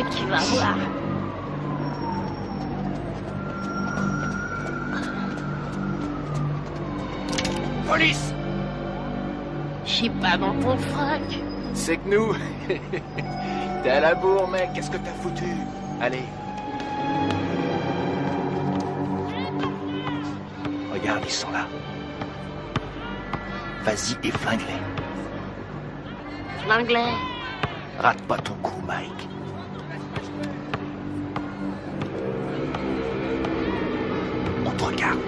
Oh, tu vas voir. Police! Je suis pas dans ton froc. C'est que nous. T'es à la bourre, mec. Qu'est-ce que t'as foutu? Allez. Regarde, ils sont là. Vas-y et flingue-les. L'anglais. Rate pas ton coup, Mike. On te regarde.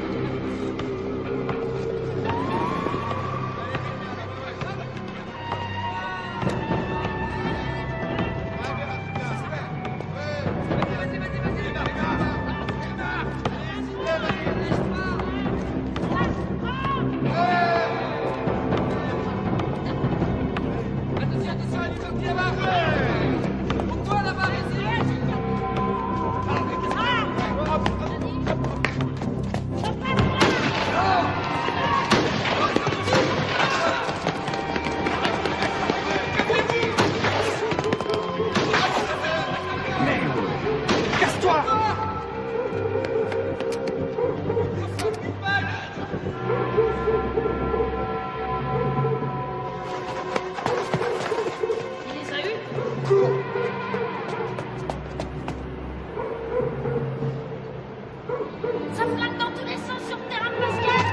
Ça flingue dans tous les sens sur le terrain de basket.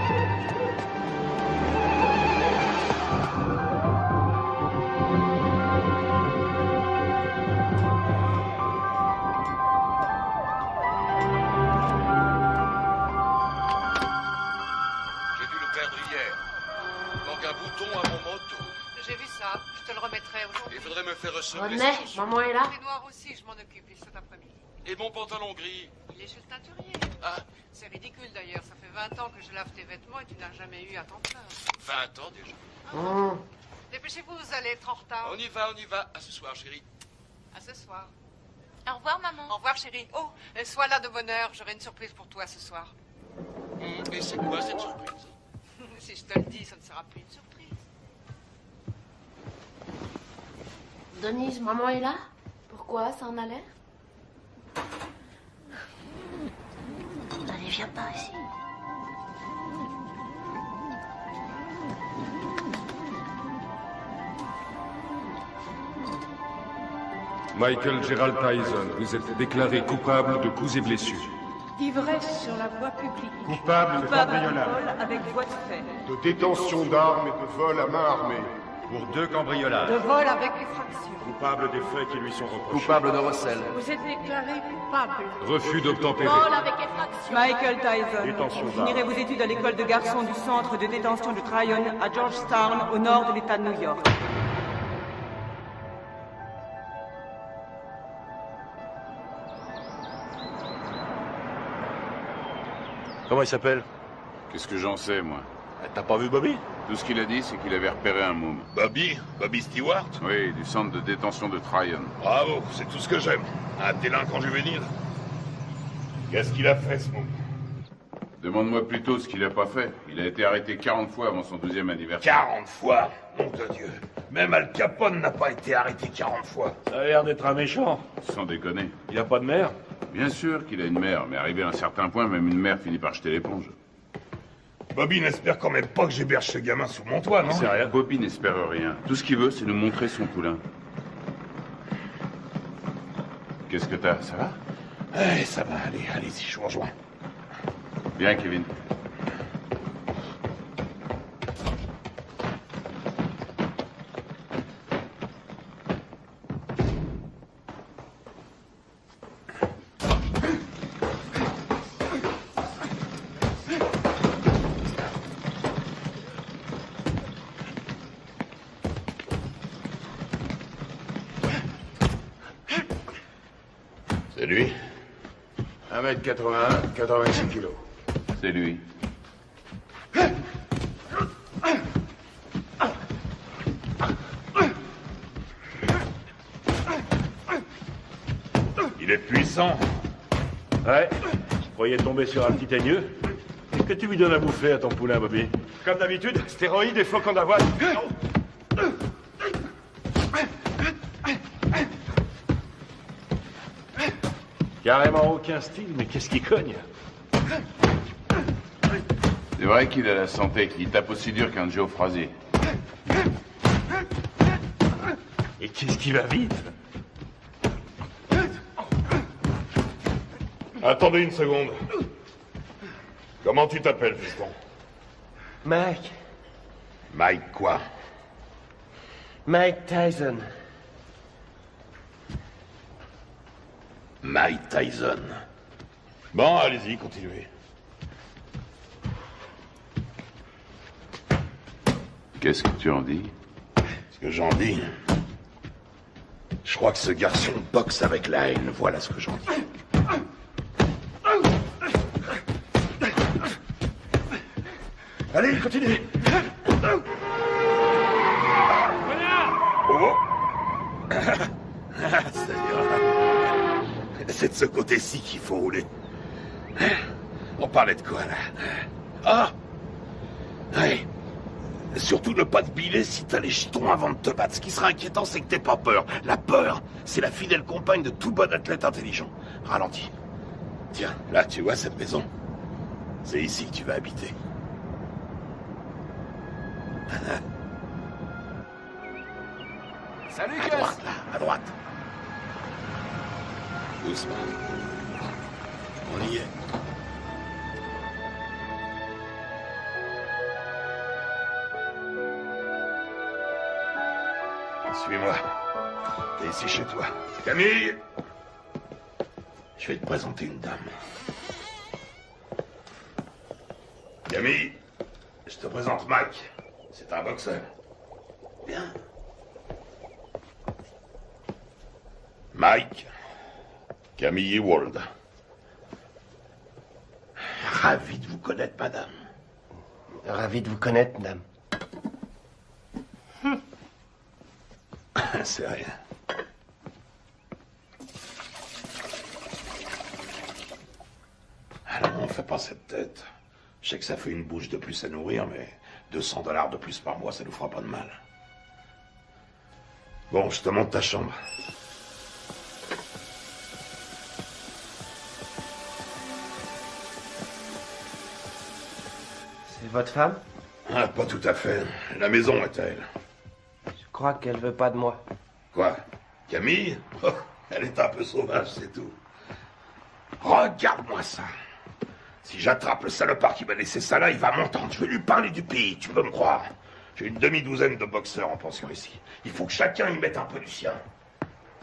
J'ai dû le perdre hier. Il manque un bouton à mon moto. J'ai vu ça. Je te le remettrai aujourd'hui. Il faudrait me faire ressembler René, ces chaussures. maman est là. Les noirs aussi, je m'en occupe cet après-midi. Et mon pantalon gris. Il est chez le teinturier. Ah, C'est ridicule d'ailleurs. Ça fait 20 ans que je lave tes vêtements et tu n'as jamais eu à t'en plaindre. 20 ans déjà. Dépêchez-vous, vous allez être en retard. On y va, on y va. À ce soir, chérie. À ce soir. Au revoir, maman. Au revoir, chérie. Oh, sois là de bonne heure. J'aurai une surprise pour toi ce soir. Et c'est quoi cette surprise? Si je te le dis, ça ne sera plus une surprise. Denise, maman est là. Pourquoi? Ça en a l'air? Allez, viens pas ici. Michael Gerald Tyson, vous êtes déclaré coupable de coups et blessures. D'ivresse sur la voie publique. Coupable de Coupable de cambriolage, vol avec voie de fait. de détention d'armes et de vol à main armée. Pour 2 cambriolages. De vol avec effraction. Coupable des faits qui lui sont reprochés. Coupable de recel. Vous êtes déclaré coupable. Refus d'obtempérer. Vol avec effraction. Michael Tyson, Détention vous finirez vos études à l'école de garçons du centre de détention de Tryon à Georgetown, au nord de l'État de New York. Comment il s'appelle? Qu'est-ce que j'en sais, moi? T'as pas vu Bobby? Tout ce qu'il a dit, c'est qu'il avait repéré un môme. Bobby? Bobby Stewart? Oui, du centre de détention de Tryon. Bravo, c'est tout ce que j'aime. Un délinquant juvénile. Qu'est-ce qu'il a fait, ce môme? Demande-moi plutôt ce qu'il a pas fait. Il a été arrêté 40 fois avant son 12e anniversaire. 40 fois? Nom de Dieu. Même Al Capone n'a pas été arrêté 40 fois. Ça a l'air d'être un méchant. Sans déconner. Il a pas de mère? Bien sûr qu'il a une mère, mais arrivé à un certain point, même une mère finit par jeter l'éponge. Bobby n'espère quand même pas que j'héberge ce gamin sous mon toit, non? C'est rien. Bobby n'espère rien. Tout ce qu'il veut, c'est nous montrer son poulain. Qu'est-ce que t'as? Ça va? Eh, ça va, allez-y, je vous rejoins. Bien, Kevin. C'est lui? 1m81, 86 kilos. C'est lui. Il est puissant. Ouais. Je croyais tomber sur un petit aigneux. Qu'est-ce que tu lui donnes à bouffer à ton poulain, Bobby? Comme d'habitude, stéroïdes et flocons d'avoine. Carrément aucun style, mais qu'est-ce qui cogne? C'est vrai qu'il a la santé. Il tape aussi dur qu'un Joe Frazier. Et qu'est-ce qui va vite? Attendez une seconde. Comment tu t'appelles, fiston? Mike. Mike quoi? Mike Tyson. Mike Tyson. Bon, allez-y, continuez. Qu'est-ce que tu en dis? Ce que j'en dis... Je crois que ce garçon boxe avec la haine, voilà ce que j'en dis. Allez, continuez. Oh. C'est de ce côté-ci qu'il faut rouler. On parlait de quoi, là? Ah! Ouais. Surtout ne pas te biler si t'as les jetons avant de te battre. Ce qui sera inquiétant, c'est que t'aies pas peur. La peur, c'est la fidèle compagne de tout bon athlète intelligent. Ralentis. Tiens, là, tu vois cette maison? C'est ici que tu vas habiter. Salut, À Gus! droite, là, à droite. Doucement. On y est. Suis-moi. T'es ici chez toi. Camille! Je vais te présenter une dame. Camille, je te présente Mike. C'est un boxeur. Bien. Mike, Camille et Wald. Ravi de vous connaître, madame. Ravi de vous connaître, madame. C'est rien. Alors, on fait pas cette tête. Je sais que ça fait une bouche de plus à nourrir, mais $200 de plus par mois, ça nous fera pas de mal. Bon, je te montre ta chambre. C'est votre femme? Ah, pas tout à fait. La maison est à elle. Je crois qu'elle veut pas de moi. Quoi? Camille? Oh, elle est un peu sauvage, c'est tout. Regarde-moi ça. Si j'attrape le salopard qui m'a laissé ça là, il va m'entendre. Je vais lui parler du pays, tu peux me croire. J'ai une demi-douzaine de boxeurs en pension ici. Il faut que chacun y mette un peu du sien.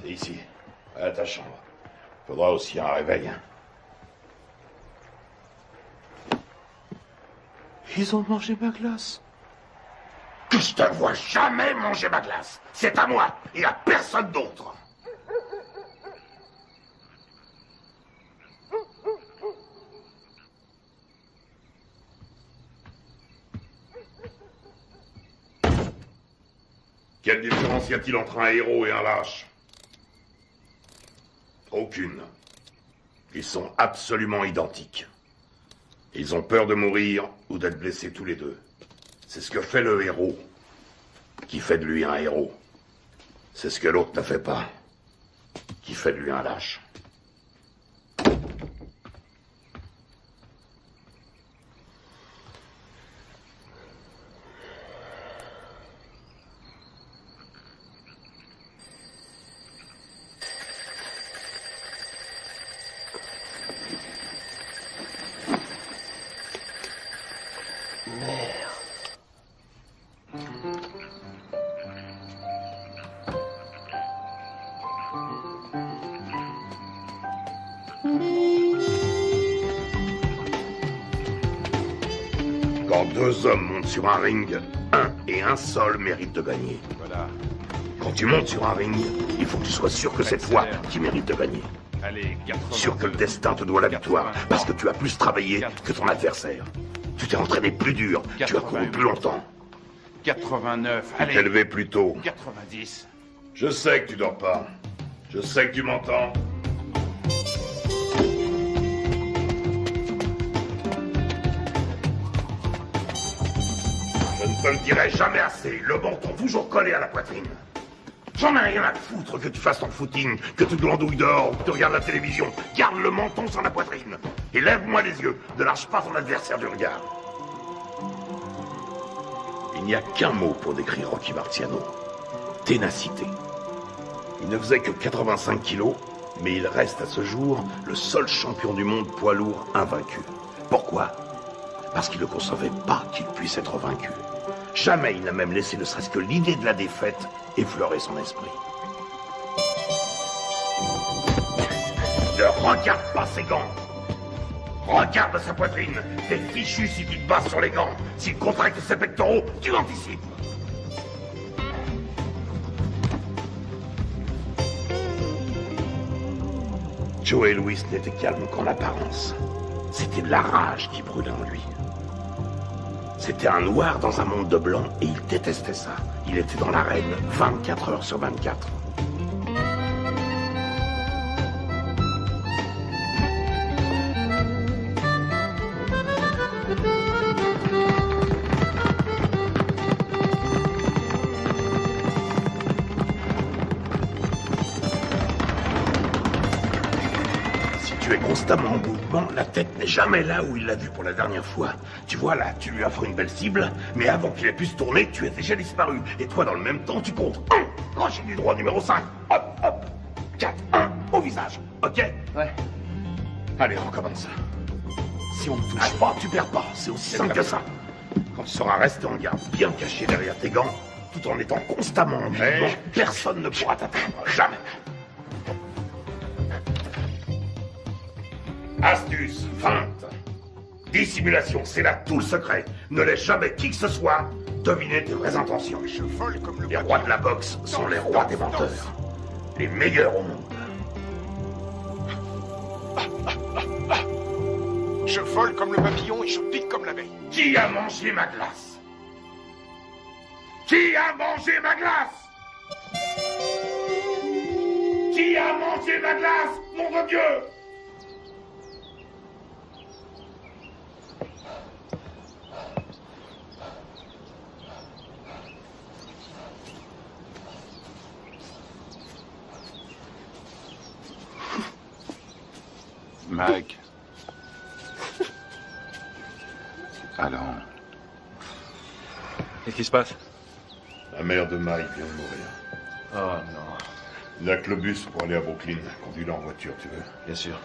C'est ici, à ta chambre. Faudra aussi un réveil. Hein. Ils ont mangé ma glace. Que je te vois jamais manger ma glace. C'est à moi et à personne d'autre. Quelle différence y a-t-il entre un héros et un lâche? Aucune. Ils sont absolument identiques. Ils ont peur de mourir ou d'être blessés tous les deux. C'est ce que fait le héros qui fait de lui un héros. C'est ce que l'autre ne fait pas, qui fait de lui un lâche. Quand deux hommes montent sur un ring, un et un seul mérite de gagner. Voilà. Quand tu montes sur un ring, il faut que tu sois sûr que cette fois, tu mérites de gagner. Allez, 82. Sûr que le destin te doit la victoire, parce que tu as plus travaillé que ton adversaire. Tu t'es entraîné plus dur, tu as couru plus longtemps. 89, Tu t'es levé plus tôt. 90. Je sais que tu dors pas. Je sais que tu m'entends. Je ne te le dirai jamais assez. Le menton toujours collé à la poitrine. J'en ai rien à foutre que tu fasses ton footing, que tu glandouilles dehors ou que tu regardes la télévision. Garde le menton sur la poitrine. Et lève-moi les yeux. Ne lâche pas ton adversaire du regard. Il n'y a qu'un mot pour décrire Rocky Marciano. Ténacité. Il ne faisait que 85 kilos, mais il reste à ce jour le seul champion du monde poids lourd invaincu. Pourquoi? Parce qu'il ne concevait pas qu'il puisse être vaincu. Jamais il n'a même laissé ne serait-ce que l'idée de la défaite effleurer son esprit. Ne regarde pas ses gants. Regarde sa poitrine. T'es fichu si tu te bases sur les gants. S'il contracte ses pectoraux, tu anticipes. Joey Louis n'était calme qu'en apparence. C'était de la rage qui brûlait en lui. C'était un noir dans un monde de blanc et il détestait ça. Il était dans l'arène 24 heures sur 24. Constamment en mouvement, la tête n'est jamais là où il l'a vue pour la dernière fois. Tu vois là, tu lui offres une belle cible, mais avant qu'il ait pu se tourner, tu es déjà disparu. Et toi, dans le même temps, tu comptes 1, crochet du droit numéro 5, hop, hop, 4, 1, au visage, ok? Ouais. Allez, on recommence. Si on ne touche pas, tu perds pas, c'est aussi simple que ça. Quand tu seras resté en garde, bien caché derrière tes gants, tout en étant constamment en mouvement, personne ne pourra t'atteindre, jamais. Astuce, feinte, dissimulation, c'est là tout le secret. Ne laisse jamais qui que ce soit deviner tes vraies intentions. Les rois de la boxe sont les rois des menteurs. Les meilleurs au monde. Je vole comme le papillon et je pique comme l'abeille. Qui a mangé ma glace? Qui a mangé ma glace? Qui a mangé ma glace, nom de Dieu? Mike. Alors. Qu'est-ce qui se passe? La mère de Mike vient de mourir. Oh non. Il n'y a que le bus pour aller à Brooklyn. Conduis-le en voiture, tu veux? Bien sûr.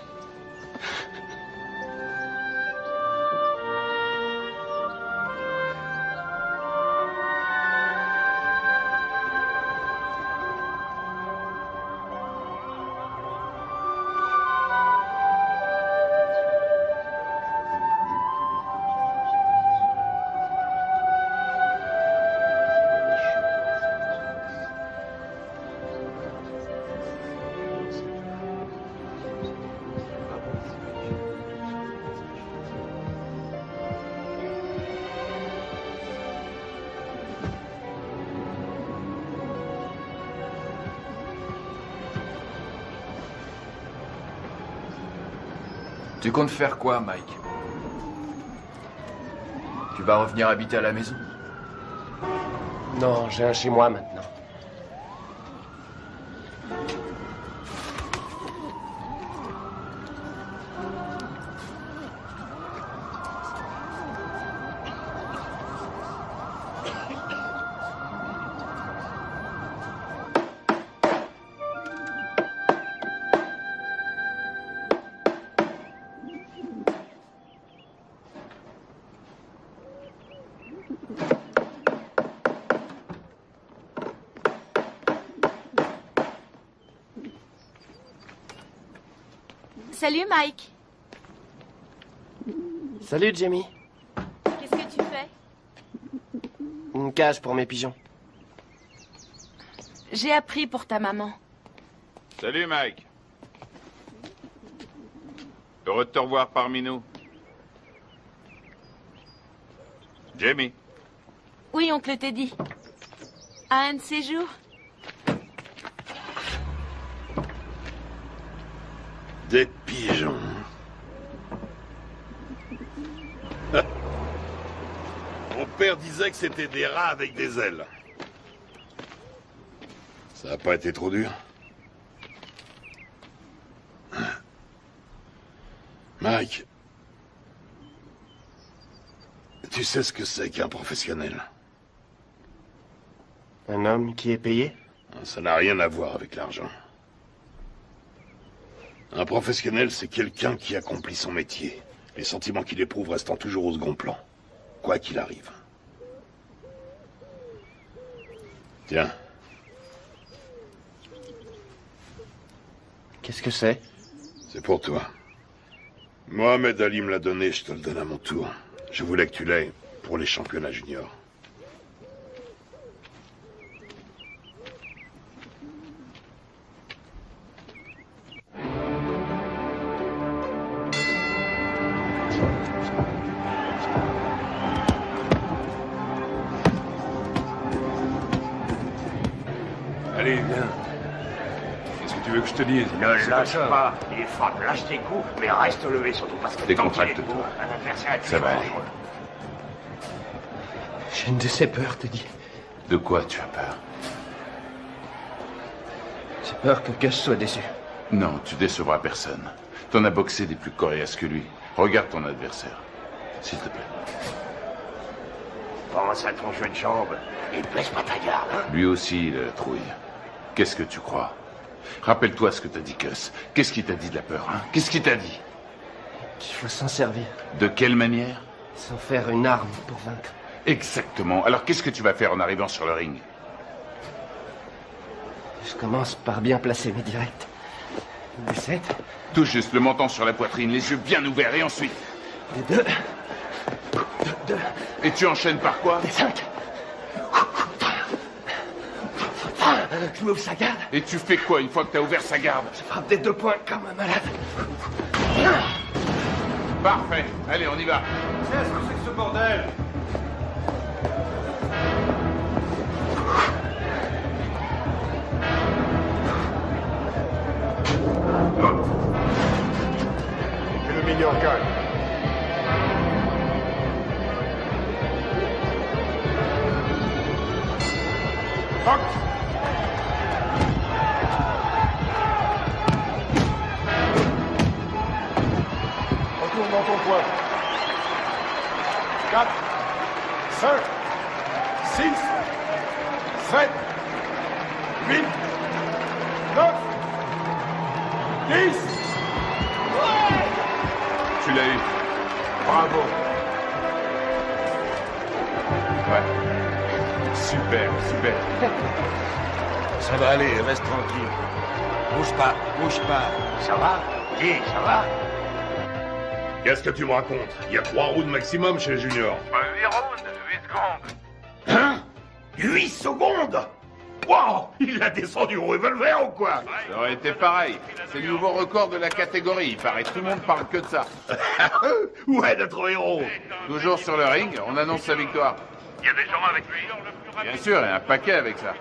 Tu comptes faire quoi, Mike? Tu vas revenir habiter à la maison? Non, j'ai un chez moi maintenant. Salut Mike. Salut Jamie. Qu'est-ce que tu fais? Une cage pour mes pigeons. J'ai appris pour ta maman. Salut, Mike. Heureux de te revoir parmi nous. Jamie. Oui, oncle Teddy. À un de ces jours. Des pigeons. Mon père disait que c'était des rats avec des ailes. Ça a pas été trop dur? Mike, tu sais ce que c'est qu'un professionnel? Un homme qui est payé? Ça n'a rien à voir avec l'argent. Un professionnel, c'est quelqu'un qui accomplit son métier. Les sentiments qu'il éprouve restant toujours au second plan, quoi qu'il arrive. Tiens. Qu'est-ce que c'est? C'est pour toi. Mohamed Ali me l'a donné, je te le donne à mon tour. Je voulais que tu l'aies pour les championnats juniors. Allez, viens. Qu'est-ce que tu veux que je te dise? Ne lâche pas. Il frappe, lâche tes coups, mais reste levé surtout parce que Décontracte-toi. un adversaire est Ça va aller. dangereux. J'ai une de ces peurs, te dis. De quoi tu as peur? J'ai peur que Gus soit déçu. Non, tu décevras personne. T'en as boxé des plus coriaces que lui. Regarde ton adversaire. S'il te plaît. Pense à ton jeune jambe et baisse pas ta garde, hein. Lui aussi, il a la trouille. Qu'est-ce que tu crois? Rappelle-toi ce que t'as dit, Gus. Qu'est-ce qu'il t'a dit de la peur, hein? Qu'est-ce qu'il t'a dit? Qu'il faut s'en servir. De quelle manière? Sans faire une arme pour vaincre. Exactement. Alors qu'est-ce que tu vas faire en arrivant sur le ring? Je commence par bien placer mes directs. Des 7. Tout juste, le menton sur la poitrine, les yeux bien ouverts, et ensuite? Des 2. Et tu enchaînes par quoi? Des 5. Je m'ouvre sa garde. Et tu fais quoi une fois que t'as ouvert sa garde? Je frappe des 2 points comme un malade. Parfait. Allez, on y va. Qu'est-ce que c'est que ce bordel? Que le mignon calme. Fuck! Retourne dans ton coin. 4, 5, 6, 7, 8, 9, 10. Tu l'as eu. Bravo. Ouais. Super, super. Ça va aller, reste tranquille. Bouge pas, bouge pas. Ça va? Dis, ça va? Qu'est-ce que tu me racontes? Il y a 3 rounds maximum chez les juniors. 8 rounds, 8 secondes. Hein? 8 secondes? Wow! Il l'a descendu au revolver ou quoi? Ça aurait été pareil. C'est le nouveau record de la catégorie. Il paraît tout le monde parle que de ça. Ouais, notre héros. Toujours sur le ring, on annonce sa victoire. Il y a des gens avec lui. Bien sûr, il y a un paquet avec ça.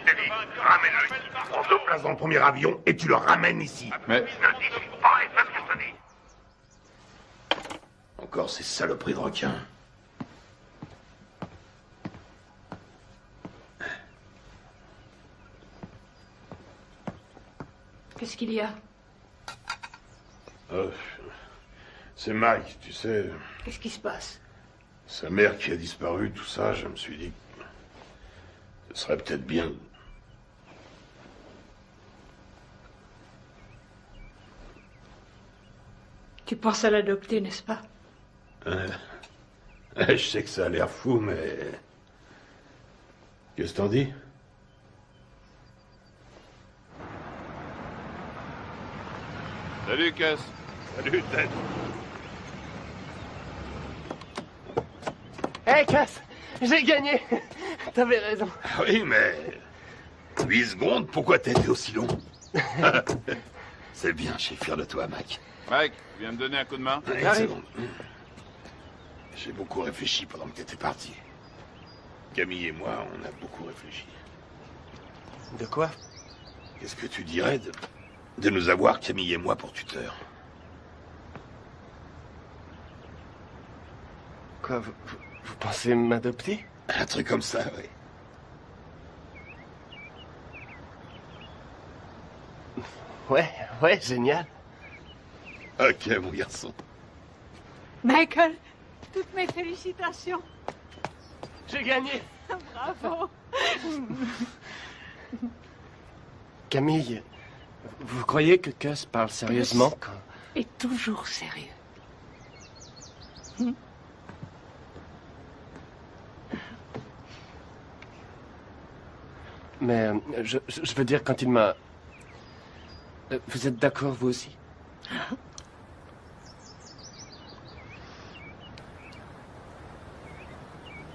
Teddy, ramène-le. Prends 2 places dans le premier avion et tu le ramènes ici. Mais Ne discute pas et fais ce que je te dis. Encore ces saloperies de requins. Qu'est-ce qu'il y a? C'est Mike, tu sais. Qu'est-ce qui se passe? Sa mère qui a disparu, tout ça, je me suis dit que ce serait peut-être bien. Tu penses à l'adopter, n'est-ce pas? Je sais que ça a l'air fou, mais... Qu'est-ce que t'en dis? salut, Cass. Salut, Ted. Hé, Cass! J'ai gagné! T'avais raison. Ah oui, mais... 8 secondes, pourquoi t'as été aussi long? C'est bien, je suis fier de toi, Mike. Mike, tu viens me donner un coup de main? Allez, une seconde. J'ai beaucoup réfléchi pendant que t'étais parti. Camille et moi, on a beaucoup réfléchi. De quoi? Qu'est-ce que tu dirais de nous avoir, Camille et moi, pour tuteurs? Quoi, vous pensez m'adopter? Un truc comme ça, oui. Ouais, génial. Ok, mon garçon. Michael, toutes mes félicitations. J'ai gagné. Bravo. Camille, vous croyez que Gus parle sérieusement quand... Et toujours sérieux. Mais je veux dire, quand il m'a... Vous êtes d'accord, vous aussi?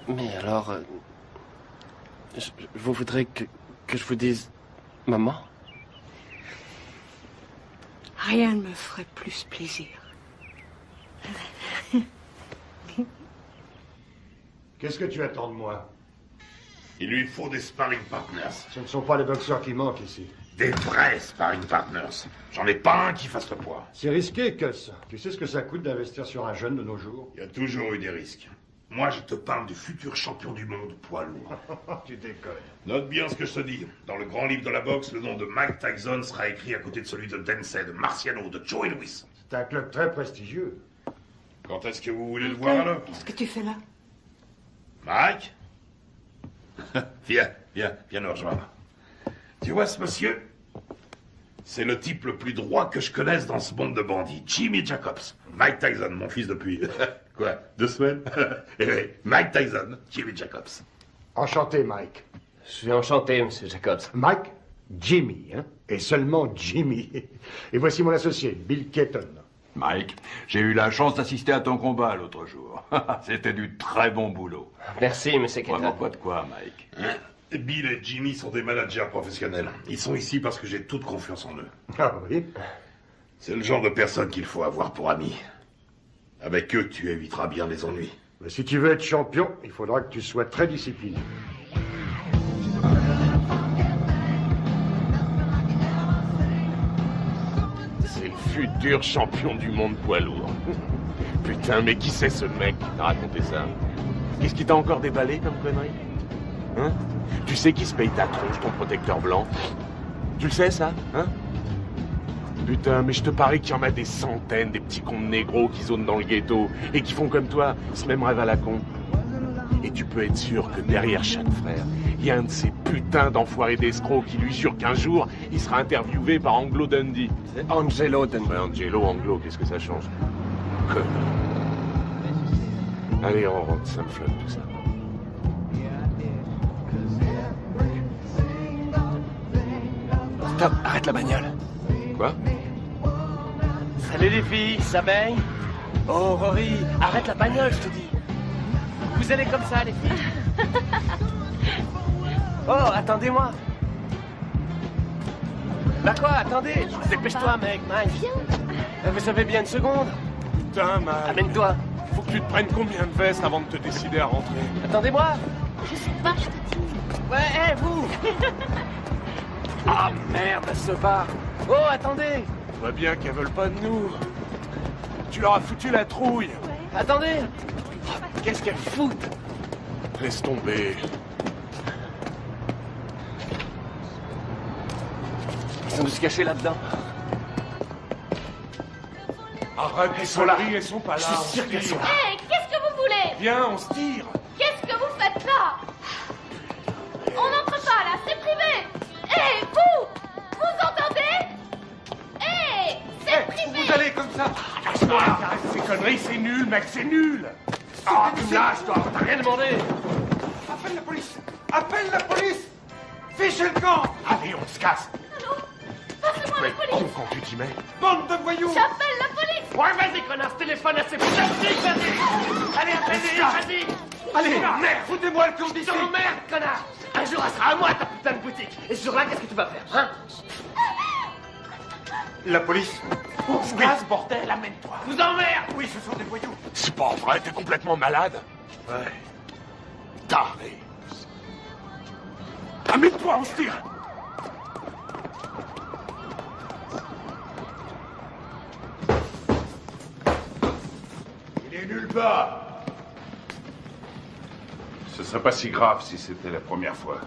Mais alors... vous voudrez que je vous dise... Maman? Rien ne me ferait plus plaisir. Qu'est-ce que tu attends de moi? Il lui faut des sparring partners. Ce ne sont pas les boxeurs qui manquent ici. Des vrais sparring partners. J'en ai pas un qui fasse le poids. C'est risqué, Gus. Tu sais ce que ça coûte d'investir sur un jeune de nos jours? Il y a toujours eu des risques. Moi, je te parle du futur champion du monde poids lourd. Tu déconnes. Note bien ce que je te dis. Dans le grand livre de la boxe, le nom de Mike Tyson sera écrit à côté de celui de Dempsey, de Marciano, de Joey Louis. C'est un club très prestigieux. Quand est-ce que vous voulez le voir alors? Qu'est-ce que tu fais là? Mike? Viens nous rejoindre. Tu vois ce monsieur? C'est le type le plus droit que je connaisse dans ce monde de bandits. Jimmy Jacobs. Mike Tyson, mon fils depuis... Quoi, 2 semaines? Eh oui, Mike Tyson, Jimmy Jacobs. Enchanté, Mike. Je suis enchanté, Monsieur Jacobs. Mike, Jimmy, hein? Et seulement Jimmy. Et voici mon associé, Bill Keaton. Mike, j'ai eu la chance d'assister à ton combat l'autre jour. C'était du très bon boulot. Merci, Monsieur Keaton. Vraiment pas de quoi, Mike. Hein? Bill et Jimmy sont des managers professionnels. Ils sont ici parce que j'ai toute confiance en eux. Ah oui? C'est le genre de personne qu'il faut avoir pour amis. Avec eux, tu éviteras bien les ennuis. Mais si tu veux être champion, il faudra que tu sois très discipliné. C'est le futur champion du monde poids lourd. Putain, mais qui c'est ce mec qui t'a raconté ça? Qu'est-ce qui t'a encore déballé comme connerie? Hein? Tu sais qui se paye ta tronche, ton protecteur blanc? Tu le sais, ça? Hein? Putain, mais je te parie qu'il y en a des centaines, des petits cons de négros qui zonent dans le ghetto et qui font comme toi, ce même rêve à la con. Et tu peux être sûr que derrière chaque frère, il y a un de ces putains d'enfoirés d'escrocs qui lui jure qu'un jour, il sera interviewé par Anglo Dundee. C'est Angelo Dundee. Ouais, Angelo, Anglo, qu'est-ce que ça change? Connard. Allez, on rentre, ça me flotte tout ça. Stop, arrête la bagnole. Quoi? Salut les filles, ça baigne? Oh Rory, arrête la bagnole, je te dis. Vous allez comme ça, les filles? Oh, attendez-moi. Bah quoi, attendez. Dépêche-toi, mec, Mike. Viens. Vous avez bien une seconde? Putain, Mike. Amène-toi. Faut que tu te prennes combien de vestes avant de te décider à rentrer? Attendez-moi. Je sais pas, je te dis. Ouais, hé, vous. Ah merde, elle se barre. Oh, attendez. On voit bien qu'elles veulent pas de nous. Tu leur as foutu la trouille. Ouais. Attendez. Oh, qu'est-ce qu'elles foutent? Laisse tomber. Ils ont dû se cacher là-dedans. Arrête, elles sont là. Elles sont pas là. Je suis sûr qu'elles sont là. Hé, qu'est-ce que vous voulez? Viens, on se tire. Qu'est-ce que vous faites là? On n'entre pas là, c'est privé. Hé, vous entendez? Hé, c'est privé. Vous allez comme ça. Lâche-moi, arrête ces conneries, c'est nul, mec, c'est nul. Ah, tu me lâches, toi. T'as rien demandé. Appelle la police. Appelle la police. Fichez le camp. Allez, on se casse. Allô? Passez-moi la police. Quand tu dis, mec. Bande de voyous. J'appelle la police. Ouais, vas-y, connasse, téléphone à ces putains de flics, vas-y. Allez, appelle-les, vas-y. Allez, merde, foutez-moi le camp d'ici. Merde, connard. Un jour, elle sera à moi, ta putain de boutique. Et ce jour-là, qu'est-ce que tu vas faire, hein? La police. On se casse, bordel, amène-toi. Vous emmerde. Oui, ce sont des voyous. C'est pas vrai, t'es complètement malade. Ouais. Taré. Amène-toi, on se tire. Il est nulle part. Ce serait pas si grave si c'était la première fois.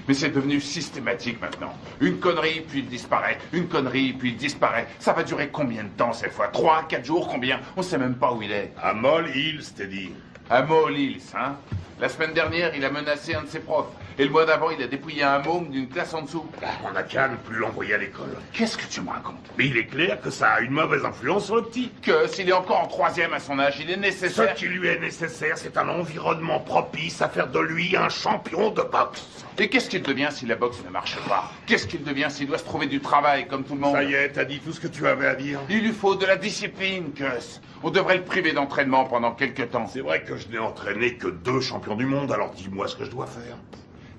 Mais c'est devenu systématique maintenant. Une connerie, puis il disparaît. Une connerie, puis il disparaît. Ça va durer combien de temps cette fois? 3, 4 jours, combien? On sait même pas où il est. À Moll Hills, t'es dit. À Moll Hills, hein? La semaine dernière, il a menacé un de ses profs. Et le mois d'avant, il a dépouillé un môme d'une classe en dessous. On n'a qu'à ne plus l'envoyer à l'école. Qu'est-ce que tu me racontes? Mais il est clair que ça a une mauvaise influence sur le petit. Que s'il est encore en 3e à son âge, il est nécessaire... Ce qui lui est nécessaire, c'est un environnement propice à faire de lui un champion de boxe. Et qu'est-ce qu'il devient si la boxe ne marche pas? Qu'est-ce qu'il devient s'il doit se trouver du travail comme tout le monde? Ça y est, t'as dit tout ce que tu avais à dire. Il lui faut de la discipline, Gus. On devrait le priver d'entraînement pendant quelques temps. C'est vrai que je n'ai entraîné que 2 champions du monde, alors dis-moi ce que je dois faire.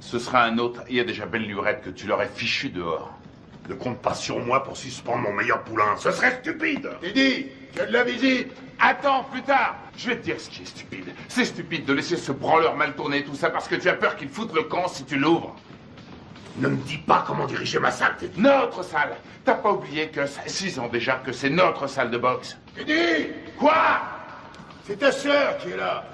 Ce sera un autre. Il y a déjà belle lurette que tu l'aurais fichu dehors. Ne compte pas sur moi pour suspendre mon meilleur poulain. Ce serait stupide. Teddy, tu as de la visite. Attends, plus tard. Je vais te dire ce qui est stupide. C'est stupide de laisser ce branleur mal tourner tout ça parce que tu as peur qu'il foute le camp si tu l'ouvres. Ne me dis pas comment diriger ma salle, Teddy. Notre salle. T'as pas oublié que ça fait 6 ans déjà que c'est notre salle de boxe. Teddy! Quoi? C'est ta sœur qui est là.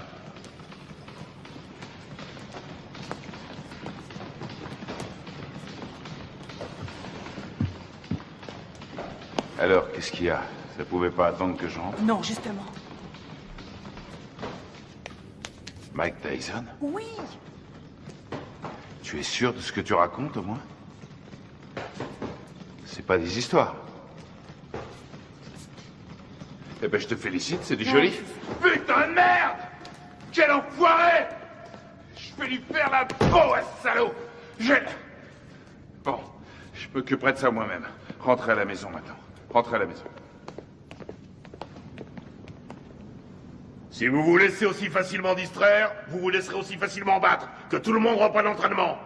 Alors, qu'est-ce qu'il y a? Ça pouvait pas attendre que je rentre? Non, justement. Mike Tyson? Oui. Tu es sûr de ce que tu racontes, au moins? C'est pas des histoires. Eh ben, je te félicite, c'est du joli. Putain de merde! Quel enfoiré! Je vais lui faire la peau à ce salaud! Bon, je m'occuperai de ça moi-même. Rentrez à la maison maintenant. Rentrez à la maison. Si vous vous laissez aussi facilement distraire, vous vous laisserez aussi facilement battre. Que tout le monde reprenne l'entraînement.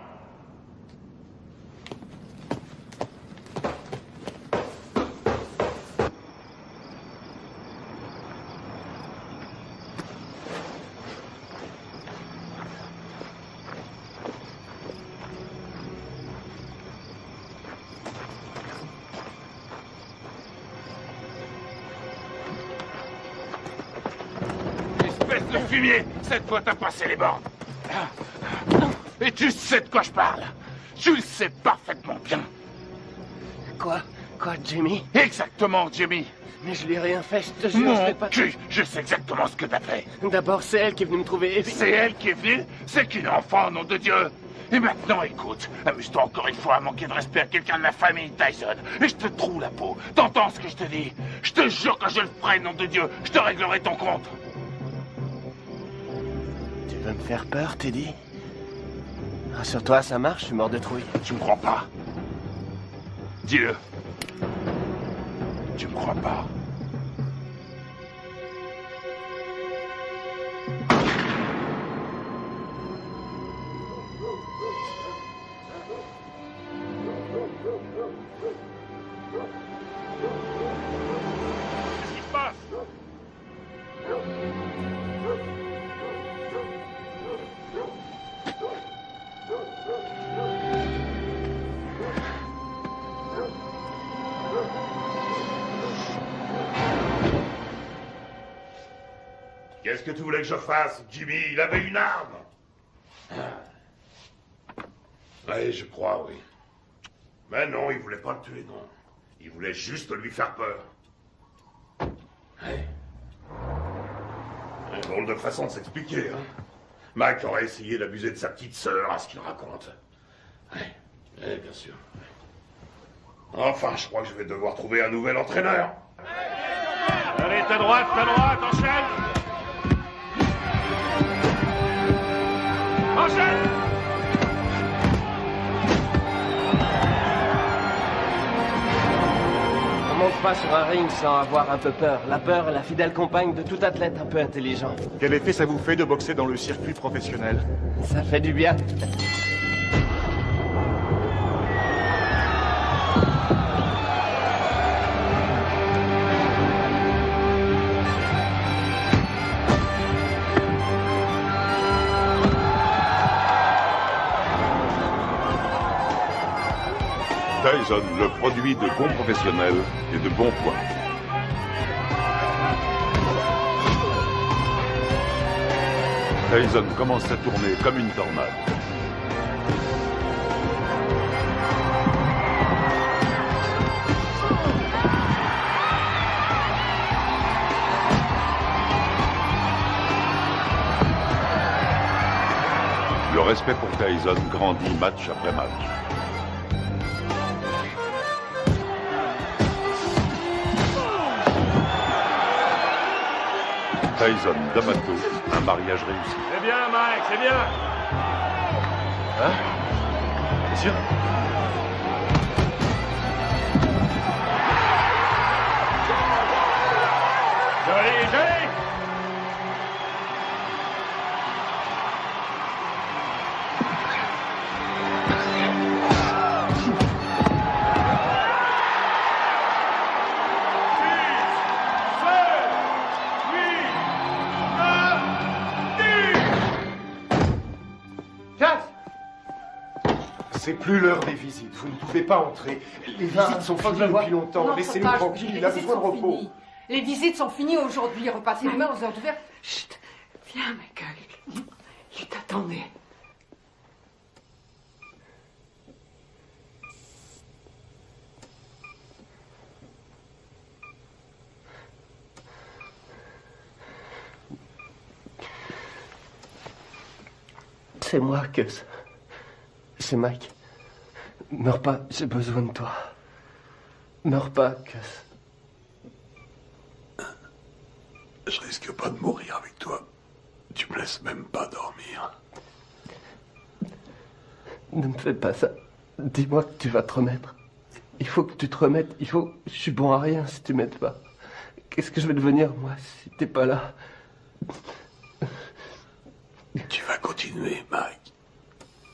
De fumier, cette fois t'as passé les bornes. Et tu sais de quoi je parle. Tu le sais parfaitement bien. Quoi? Quoi, Jimmy? Exactement, Jimmy. Mais je lui ai rien fait, je te jure, Mon je l'ai pas... cul, je sais exactement ce que t'as fait. D'abord, c'est elle qui est venue me trouver. Et puis... C'est elle qui est venue? C'est qu'une enfant, nom de Dieu. Et maintenant, écoute, amuse-toi encore une fois à manquer de respect à quelqu'un de la famille Tyson. Et je te troue la peau. T'entends ce que je te dis? Je te jure que je le ferai, nom de Dieu. Je te réglerai ton compte. Tu veux me faire peur, Teddy? Rassure-toi, ça marche, je suis mort de trouille. Tu me crois pas? Dis-le. Tu me crois pas? Qu'est-ce qui se passe? Qu'est-ce que tu voulais que je fasse, Jimmy? Il avait une arme. Oui, je crois, oui. Mais non, il voulait pas le tuer, non. Il voulait juste lui faire peur. Ouais. Une drôle de façon de s'expliquer, hein. Mac aurait essayé d'abuser de sa petite sœur, à ce qu'il raconte. Ouais, bien sûr. Enfin, je crois que je vais devoir trouver un nouvel entraîneur. Allez, ta droite, enchaîne! Enchaîne! On monte pas sur un ring sans avoir un peu peur. La peur est la fidèle compagne de tout athlète un peu intelligent. Quel effet ça vous fait de boxer dans le circuit professionnel? Ça fait du bien. Tyson, le produit de bons professionnels et de bons points. Tyson commence à tourner comme une tornade. Le respect pour Tyson grandit match après match. Tyson, D'Amato, un mariage réussi. C'est bien, Mike, c'est bien. Hein? T'es sûr? Joli, joli. C'est plus l'heure des visites. Vous ne pouvez pas entrer. Les visites sont finies depuis longtemps. Non, Laissez-nous Papa, tranquille. les Il a visites besoin de sont repos. finies. Les visites sont finies aujourd'hui. Repassez demain aux heures d'ouverture. Chut. Viens, Michael. Il t'attendait. C'est moi, Gus. C'est Mike. Meurs pas, j'ai besoin de toi. Meurs pas, Gus. Je risque pas de mourir avec toi. Tu me laisses même pas dormir. Ne me fais pas ça. Dis-moi que tu vas te remettre. Il faut que tu te remettes. Je suis bon à rien si tu m'aides pas. Qu'est-ce que je vais devenir, moi, si t'es pas là? Tu vas continuer, Mike.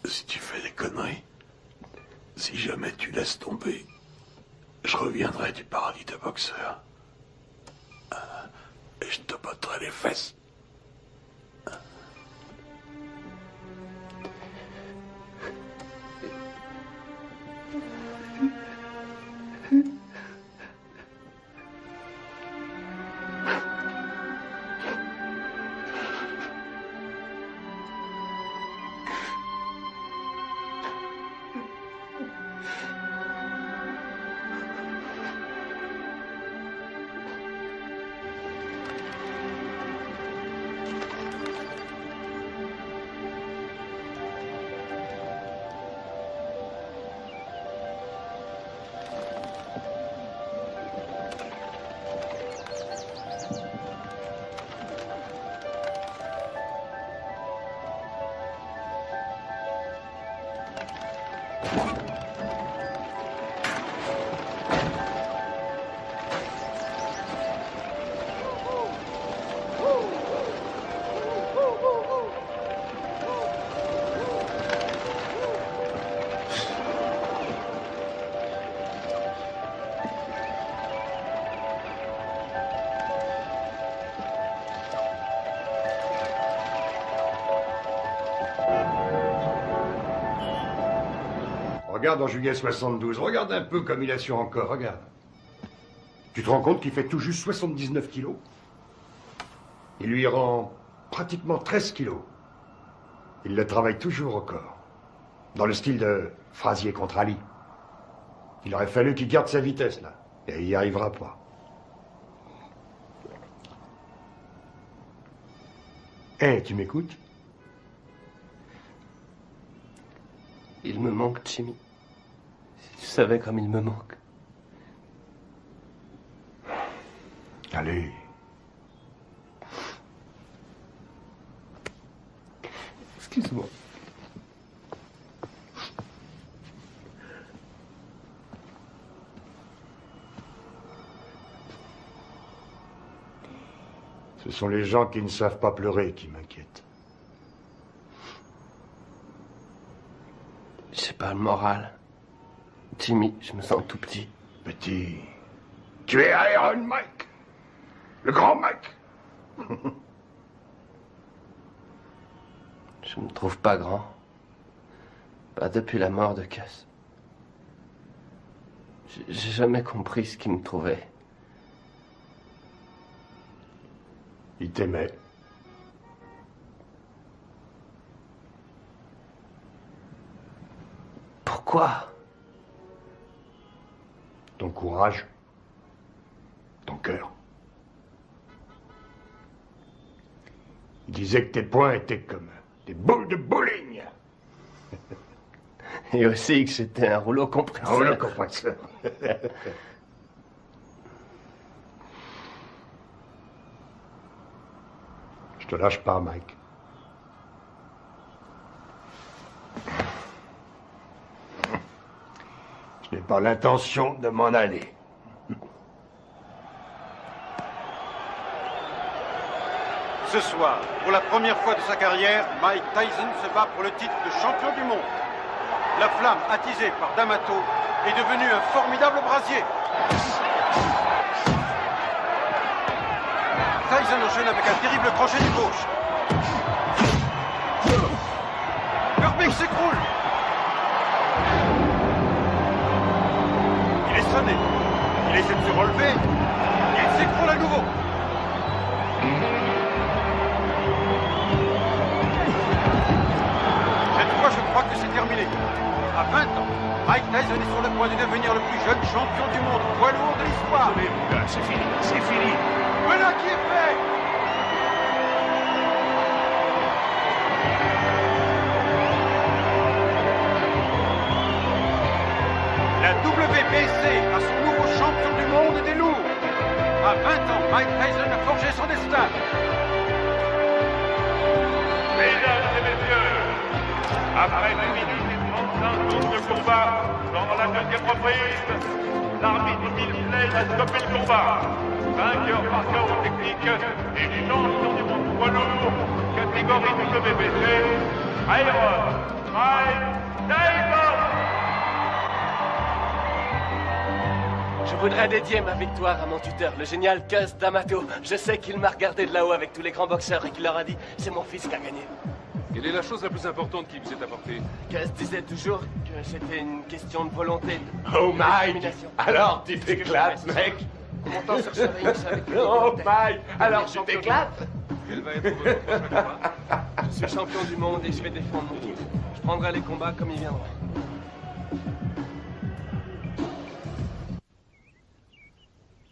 Si tu fais des conneries, si jamais tu laisses tomber, je reviendrai du paradis de boxeur. Et je te botterai les fesses. Regarde en juillet 72, regarde un peu comme il assure encore, regarde. Tu te rends compte qu'il fait tout juste 79 kilos? Il lui rend pratiquement 13 kilos. Il le travaille toujours au corps. Dans le style de Frazier contre Ali. Il aurait fallu qu'il garde sa vitesse, là. Et il n'y arrivera pas. Hé, tu m'écoutes? Il me manque, Jimmy. Si tu savais comme il me manque. Allez. Excuse-moi. Ce sont les gens qui ne savent pas pleurer qui m'inquiètent. J'ai pas le moral. Jimmy, je me sens tout petit. Petit. Tu es Iron Mike. Le grand Mike. Je me trouve pas grand. Pas depuis la mort de Gus. J'ai jamais compris ce qui me trouvait. Il t'aimait. Pourquoi? Ton courage. Ton cœur. Il disait que tes poings étaient comme des boules de bowling. Et aussi que c'était un rouleau compresseur. Un rouleau compresseur. Je te lâche pas, Mike. Je n'ai pas l'intention de m'en aller. Ce soir, pour la première fois de sa carrière, Mike Tyson se bat pour le titre de champion du monde. La flamme attisée par D'Amato est devenue un formidable brasier. Tyson enchaîne avec un terrible crochet du gauche. Herbig s'écroule. Il est sonné. Il essaie de se relever. Il s'écroule à nouveau. Cette fois, je crois que c'est terminé. À 20 ans, Mike Tyson est sur le point de devenir le plus jeune champion du monde poids lourd de l'histoire. C'est fini, c'est fini. Voilà qui est fait. La WBC a son nouveau champion du monde des lourds. À 20 ans, Mike Tyson a forgé son destin. Mesdames et messieurs, après 2 minutes et 35 secondes de combat, dans la deuxième reprise, l'arbitre Bill Slade a stoppé le combat. Vainqueur par chaos technique et champion du monde poids lourd, catégorie WBC, Iron Mike Tyson. Je voudrais dédier ma victoire à mon tuteur, le génial Cus D'Amato. Je sais qu'il m'a regardé de là-haut avec tous les grands boxeurs et qu'il leur a dit « C'est mon fils qui a gagné ». Quelle est la chose la plus importante qui vous est apportée? Cus disait toujours que c'était une question de volonté. Oh Mike, alors tu t'éclates, mec. Comment t'en sortirais avec Oh Mike, alors tu t'éclates. Quel va être votre prochain combat? Je suis champion du monde et je vais défendre mon titre. Je prendrai les combats comme ils viendront.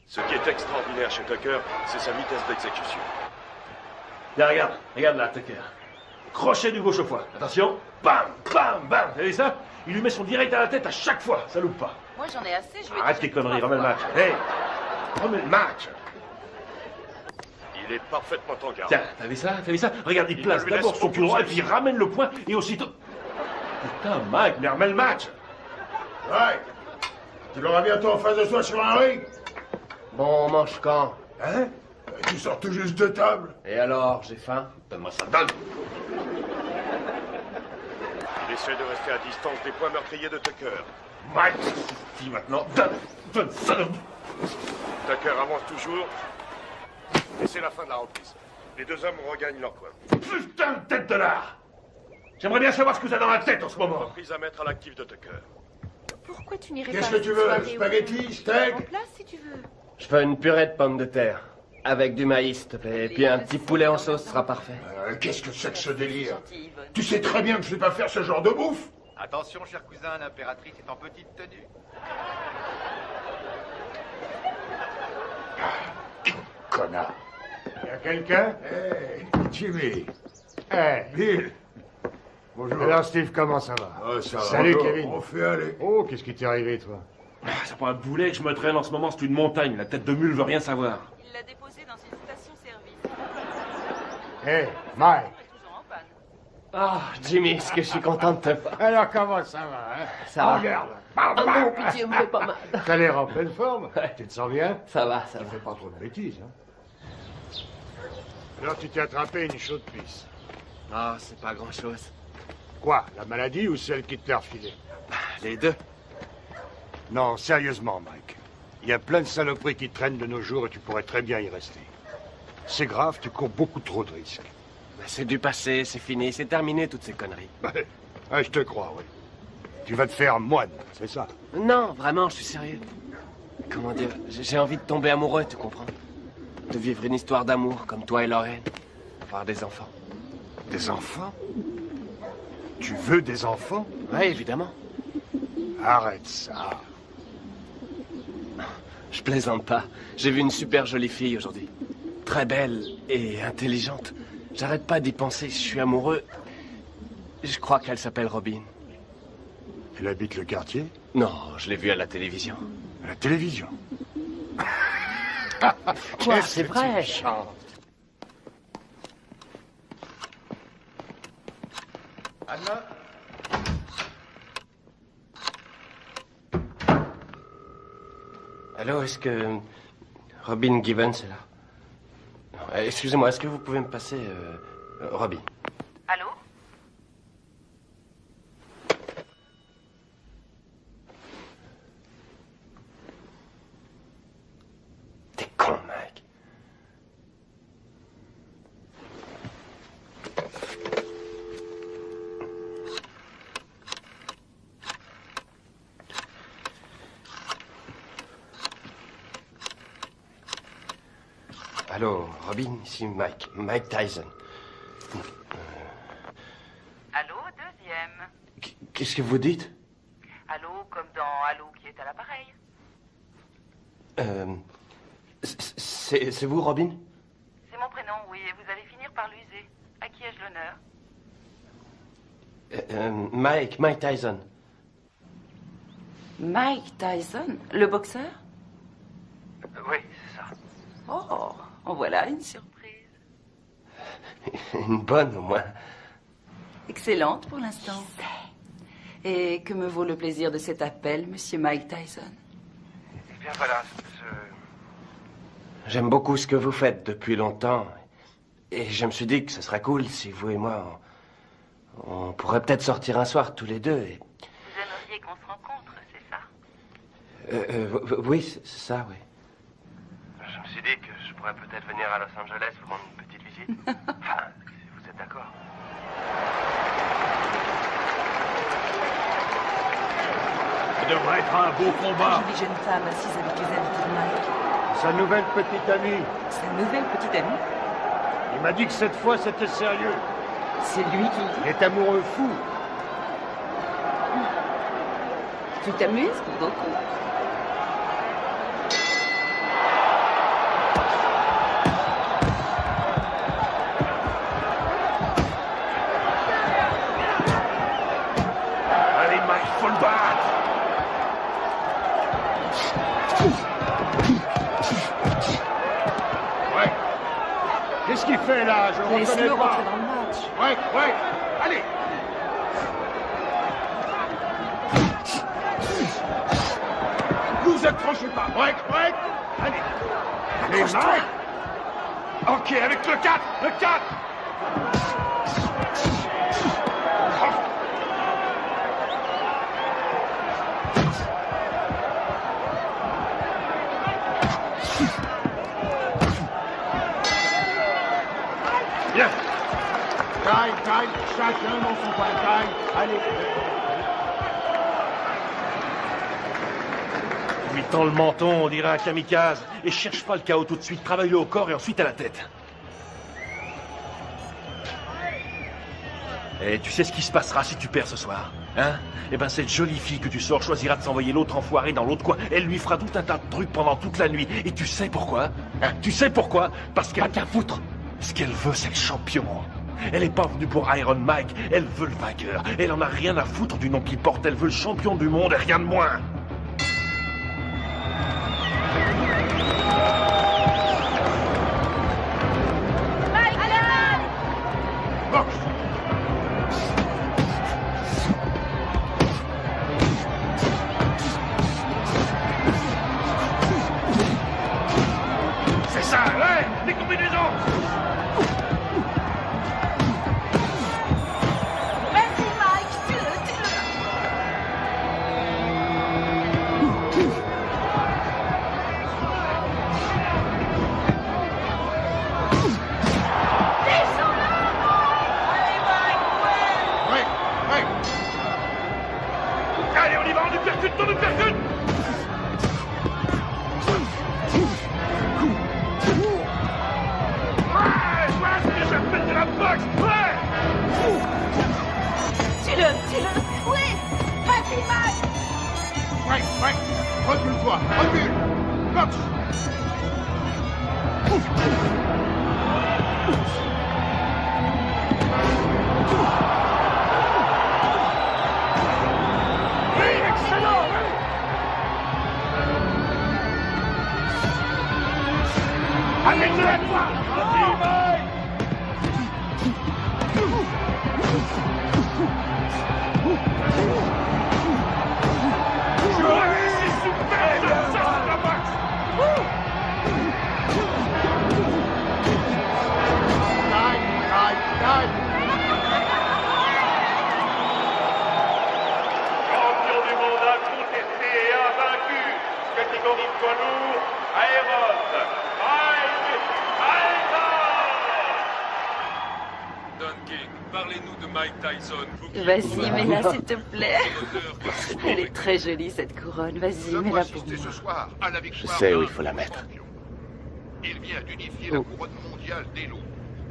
Ce qui est extraordinaire chez Tucker, c'est sa vitesse d'exécution. Là, regarde là, Tucker. Crochet du gauche au foie. Attention. Bam, bam, bam. Vous avez ça? Il lui met son direct à la tête à chaque fois. Ça loupe pas. Moi j'en ai assez, je vais... Arrête tes conneries, remets le match. Hey, remets le match. Il est parfaitement en garde. Tiens, t'as vu ça? T'as vu ça? Regarde, il place d'abord son pied droit et puis il ramène le poing et aussitôt... Putain, Mike, mais remets le match. Ouais. Tu l'auras bientôt en face de toi sur un ring. Bon, on mange quand? Hein? Tu sors tout juste de table. Et alors, j'ai faim? Donne-moi ça, donne. Il essaie de rester à distance des points meurtriers de Tucker. Mike, dis maintenant, donne ça. Tucker avance toujours. Et c'est la fin de la reprise. Les deux hommes regagnent leur coin. Putain de tête de l'art. J'aimerais bien savoir ce que t'as dans la tête en ce moment. Reprise à mettre à l'actif de Tucker. Pourquoi tu n'irais pas... Qu'est-ce que tu veux? Spaghetti, steak? En place si tu veux. Je veux une purée de pommes de terre. Avec du maïs, s'il te plaît. Et puis un petit poulet en sauce sera parfait. Qu'est-ce que c'est que ce délire? Tu sais très bien que je ne vais pas faire ce genre de bouffe. Attention, cher cousin, l'impératrice est en petite tenue. Connard. Y a quelqu'un? Hey, Jimmy. Hey, Bill. Bonjour. Alors, Steve, comment ça va? Ça va. Salut, Bonjour. Kevin. On fait aller. Oh, qu'est-ce qui t'est arrivé, toi? C'est pas un boulet que je me traîne en ce moment, c'est une montagne. La tête de mule veut rien savoir. Il l'a déposé dans une station-service. Hey, Mike. Ah, Jimmy, est-ce que je suis content de te voir? Alors, comment ça va, hein? Ça va. Regarde. Ah non, pitié, me fais pas mal. T'as l'air en pleine forme. Tu te sens bien? Ça va, ça Tu va. fais pas trop de bêtises, hein? Alors, tu t'es attrapé une chaude pisse. Ah, c'est pas grand-chose. Quoi? La maladie ou celle qui te l'a refilée? Les deux. Non, sérieusement, Mike. Il y a plein de saloperies qui traînent de nos jours et tu pourrais très bien y rester. C'est grave, tu cours beaucoup trop de risques. C'est du passé, c'est fini, c'est terminé toutes ces conneries. Ah, je te crois, oui. Tu vas te faire moine, c'est ça? Non, vraiment, je suis sérieux. Comment dire, j'ai envie de tomber amoureux, tu comprends? De vivre une histoire d'amour comme toi et Lorraine. Avoir des enfants. Des enfants? Tu veux des enfants? Oui, évidemment. Arrête ça. Je plaisante pas. J'ai vu une super jolie fille aujourd'hui. Très belle et intelligente. J'arrête pas d'y penser, je suis amoureux. Je crois qu'elle s'appelle Robin. Elle habite le quartier? Non, je l'ai vue à la télévision. À la télévision? Quoi, c'est vrai? Anna? Allô, est-ce que Robin Gibbons est là? Excusez-moi, est-ce que vous pouvez me passer Robin? Allô? T'es con, mec. Allô, Robin, ici Mike Tyson. Allô, deuxième. Qu'est-ce que vous dites? Allô, comme dans Allô qui est à l'appareil. C'est vous, Robin? C'est mon prénom, oui, et vous allez finir par l'user. À qui ai-je l'honneur? Mike Tyson. Mike Tyson, le boxeur? Oui, c'est ça. Oh, en voilà une surprise. Une bonne, au moins. Excellente pour l'instant. Et que me vaut le plaisir de cet appel, monsieur Mike Tyson? Eh bien, voilà, J'aime beaucoup ce que vous faites depuis longtemps. Et je me suis dit que ce serait cool si vous et moi, on pourrait peut-être sortir un soir tous les deux. Et... Vous aimeriez qu'on se rencontre, c'est ça? Oui, c'est ça, oui. Je me suis dit que je pourrais peut-être venir à Los Angeles vous rendre une petite visite. Enfin, si vous êtes d'accord. Ça devrait être un beau combat. Une jolie jeune femme assise avec les habits de Mike. Sa nouvelle petite amie. Sa nouvelle petite amie? Il m'a dit que cette fois c'était sérieux. C'est lui qui le dit? Il est amoureux fou. Tu t'amuses beaucoup. Allez, Mike, faut le battre. Ouais. Qu'est-ce qu'il fait là? Je le Laisse-le reconnais pas. rentrer dans le match. Ouais. Allez. Vous accrochez pas. Ouais. Allez. Allez, Mike. Ok, avec le 4. Le 4. Bien. Taille. Chacun dans son coin. Taille. Allez. Lui tend le menton, on dirait un kamikaze. Et cherche pas le chaos tout de suite. Travaille-le au corps et ensuite à la tête. Et tu sais ce qui se passera si tu perds ce soir, hein? Eh ben, cette jolie fille que tu sors choisira de s'envoyer l'autre enfoiré dans l'autre coin. Elle lui fera tout un tas de trucs pendant toute la nuit. Et tu sais pourquoi? Hein? Tu sais pourquoi? Parce qu'elle a qu'à foutre. Ce qu'elle veut, c'est le champion. Elle est pas venue pour Iron Mike, elle veut le vainqueur. Elle en a rien à foutre du nom qu'il porte. Elle veut le champion du monde et rien de moins. C'est ça, ouais, les combinaisons. Vas-y, Mike, tue-le. Allez, on y va, on uppercut, on uppercut. Ouais, voilà ce que j'appelle de la boxe, ouais. Tue-le. Oui, vas-y, Mike. Ouais, recule-toi, recule. Boxe. Oui, excellent. Amène-le à toi. Champion du monde incontesté et invaincu, catégorie poids lourd, Aéros, Mike Tyson. Don King, parlez-nous de Mike Tyson. Vas-y, mets-la, s'il te plaît. Elle est très jolie, cette couronne. Vas-y, mets-la pour moi. Ce soir, à la Je victoire sais où d'un il faut la mettre. champion. Il vient d'unifier la couronne mondiale des loups.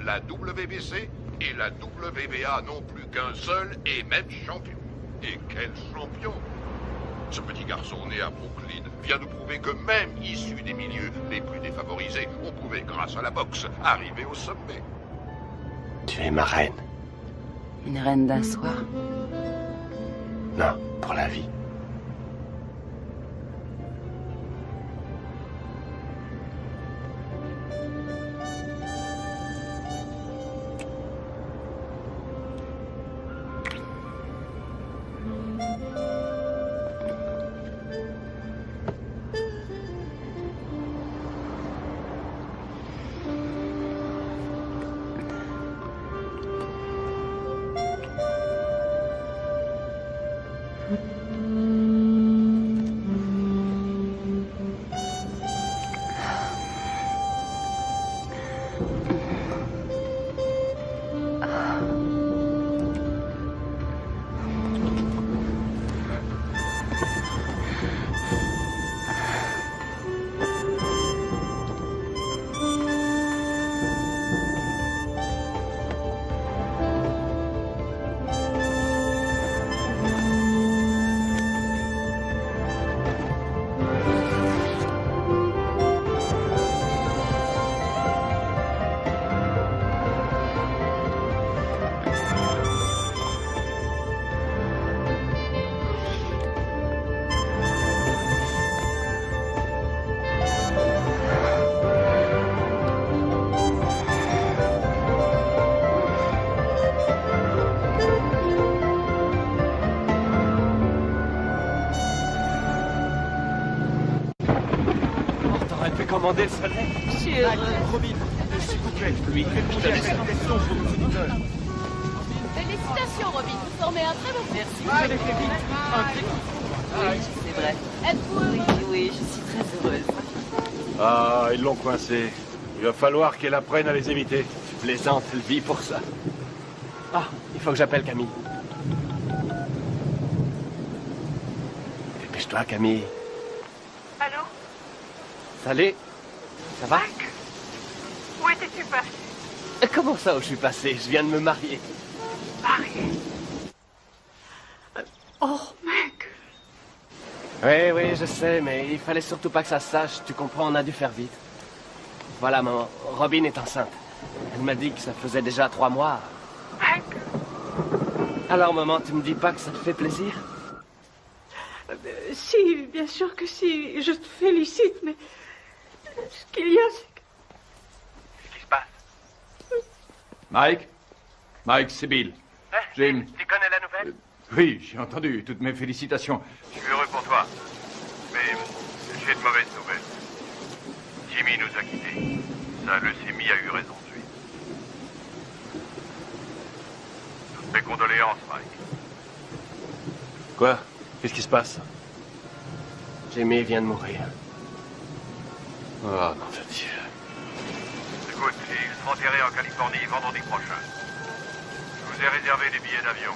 La WBC et la WBA n'ont plus qu'un seul et même champion. Et quel champion! Ce petit garçon né à Brooklyn vient de prouver que même issu des milieux les plus défavorisés, on pouvait, grâce à la boxe, arriver au sommet. Tu es ma reine. Une reine d'un soir. Non, pour la vie. Commander le soleil. Je suis heureuse. Robin, s'il vous plaît, lui, je t'avais salutations pour nos auditeurs. Félicitations, Robin. Vous formez un très bon Merci, vous avez fait vite. Oui, c'est vrai. Êtes-vous heureux? Oui, je suis très heureuse. Ah, ils l'ont coincé. Il va falloir qu'elle apprenne à les éviter. Tu plaisantes, elle vit pour ça. Ah, il faut que j'appelle Camille. Dépêche-toi, Camille. Allô? Salut. Ça va? Mike? Où étais-tu passé? Comment ça où je suis passé? Je viens de me marier. Marié? Oh, mec! Oui, je sais, mais il fallait surtout pas que ça se sache. Tu comprends, on a dû faire vite. Voilà, maman. Robin est enceinte. Elle m'a dit que ça faisait déjà 3 mois. Mec? Alors, maman, tu me dis pas que ça te fait plaisir? Si, bien sûr que si. Je te félicite, mais... Ce qu'il y a, c'est que... Qu'est-ce qui se passe? Mike? Mike, c'est Bill. Jim. Tu connais la nouvelle? Oui, j'ai entendu. Toutes mes félicitations. Je suis heureux pour toi. Mais j'ai de mauvaises nouvelles. Jimmy nous a quittés. Sa leucémie a eu raison de lui. Toutes mes condoléances, Mike. Quoi? Qu'est-ce qui se passe? Jimmy vient de mourir. Oh, nom de Dieu. Écoute, ils seront enterrés en Californie vendredi prochain. Je vous ai réservé des billets d'avion.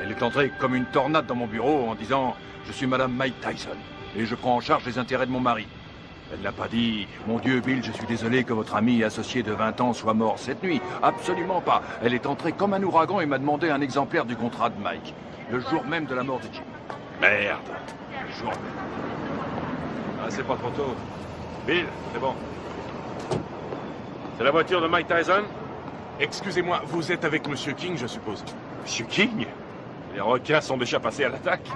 Elle est entrée comme une tornade dans mon bureau en disant « Je suis Madame Mike Tyson et je prends en charge les intérêts de mon mari. » Elle n'a pas dit « Mon Dieu, Bill, je suis désolé que votre ami et associé de 20 ans soit mort cette nuit. » Absolument pas. Elle est entrée comme un ouragan et m'a demandé un exemplaire du contrat de Mike. Le jour même de la mort de Jim. Merde. Le jour même. Ah, c'est pas trop tôt. Bill, c'est bon. C'est la voiture de Mike Tyson? Excusez-moi, vous êtes avec Monsieur King, je suppose. Monsieur King? Les requins sont déjà passés à l'attaque?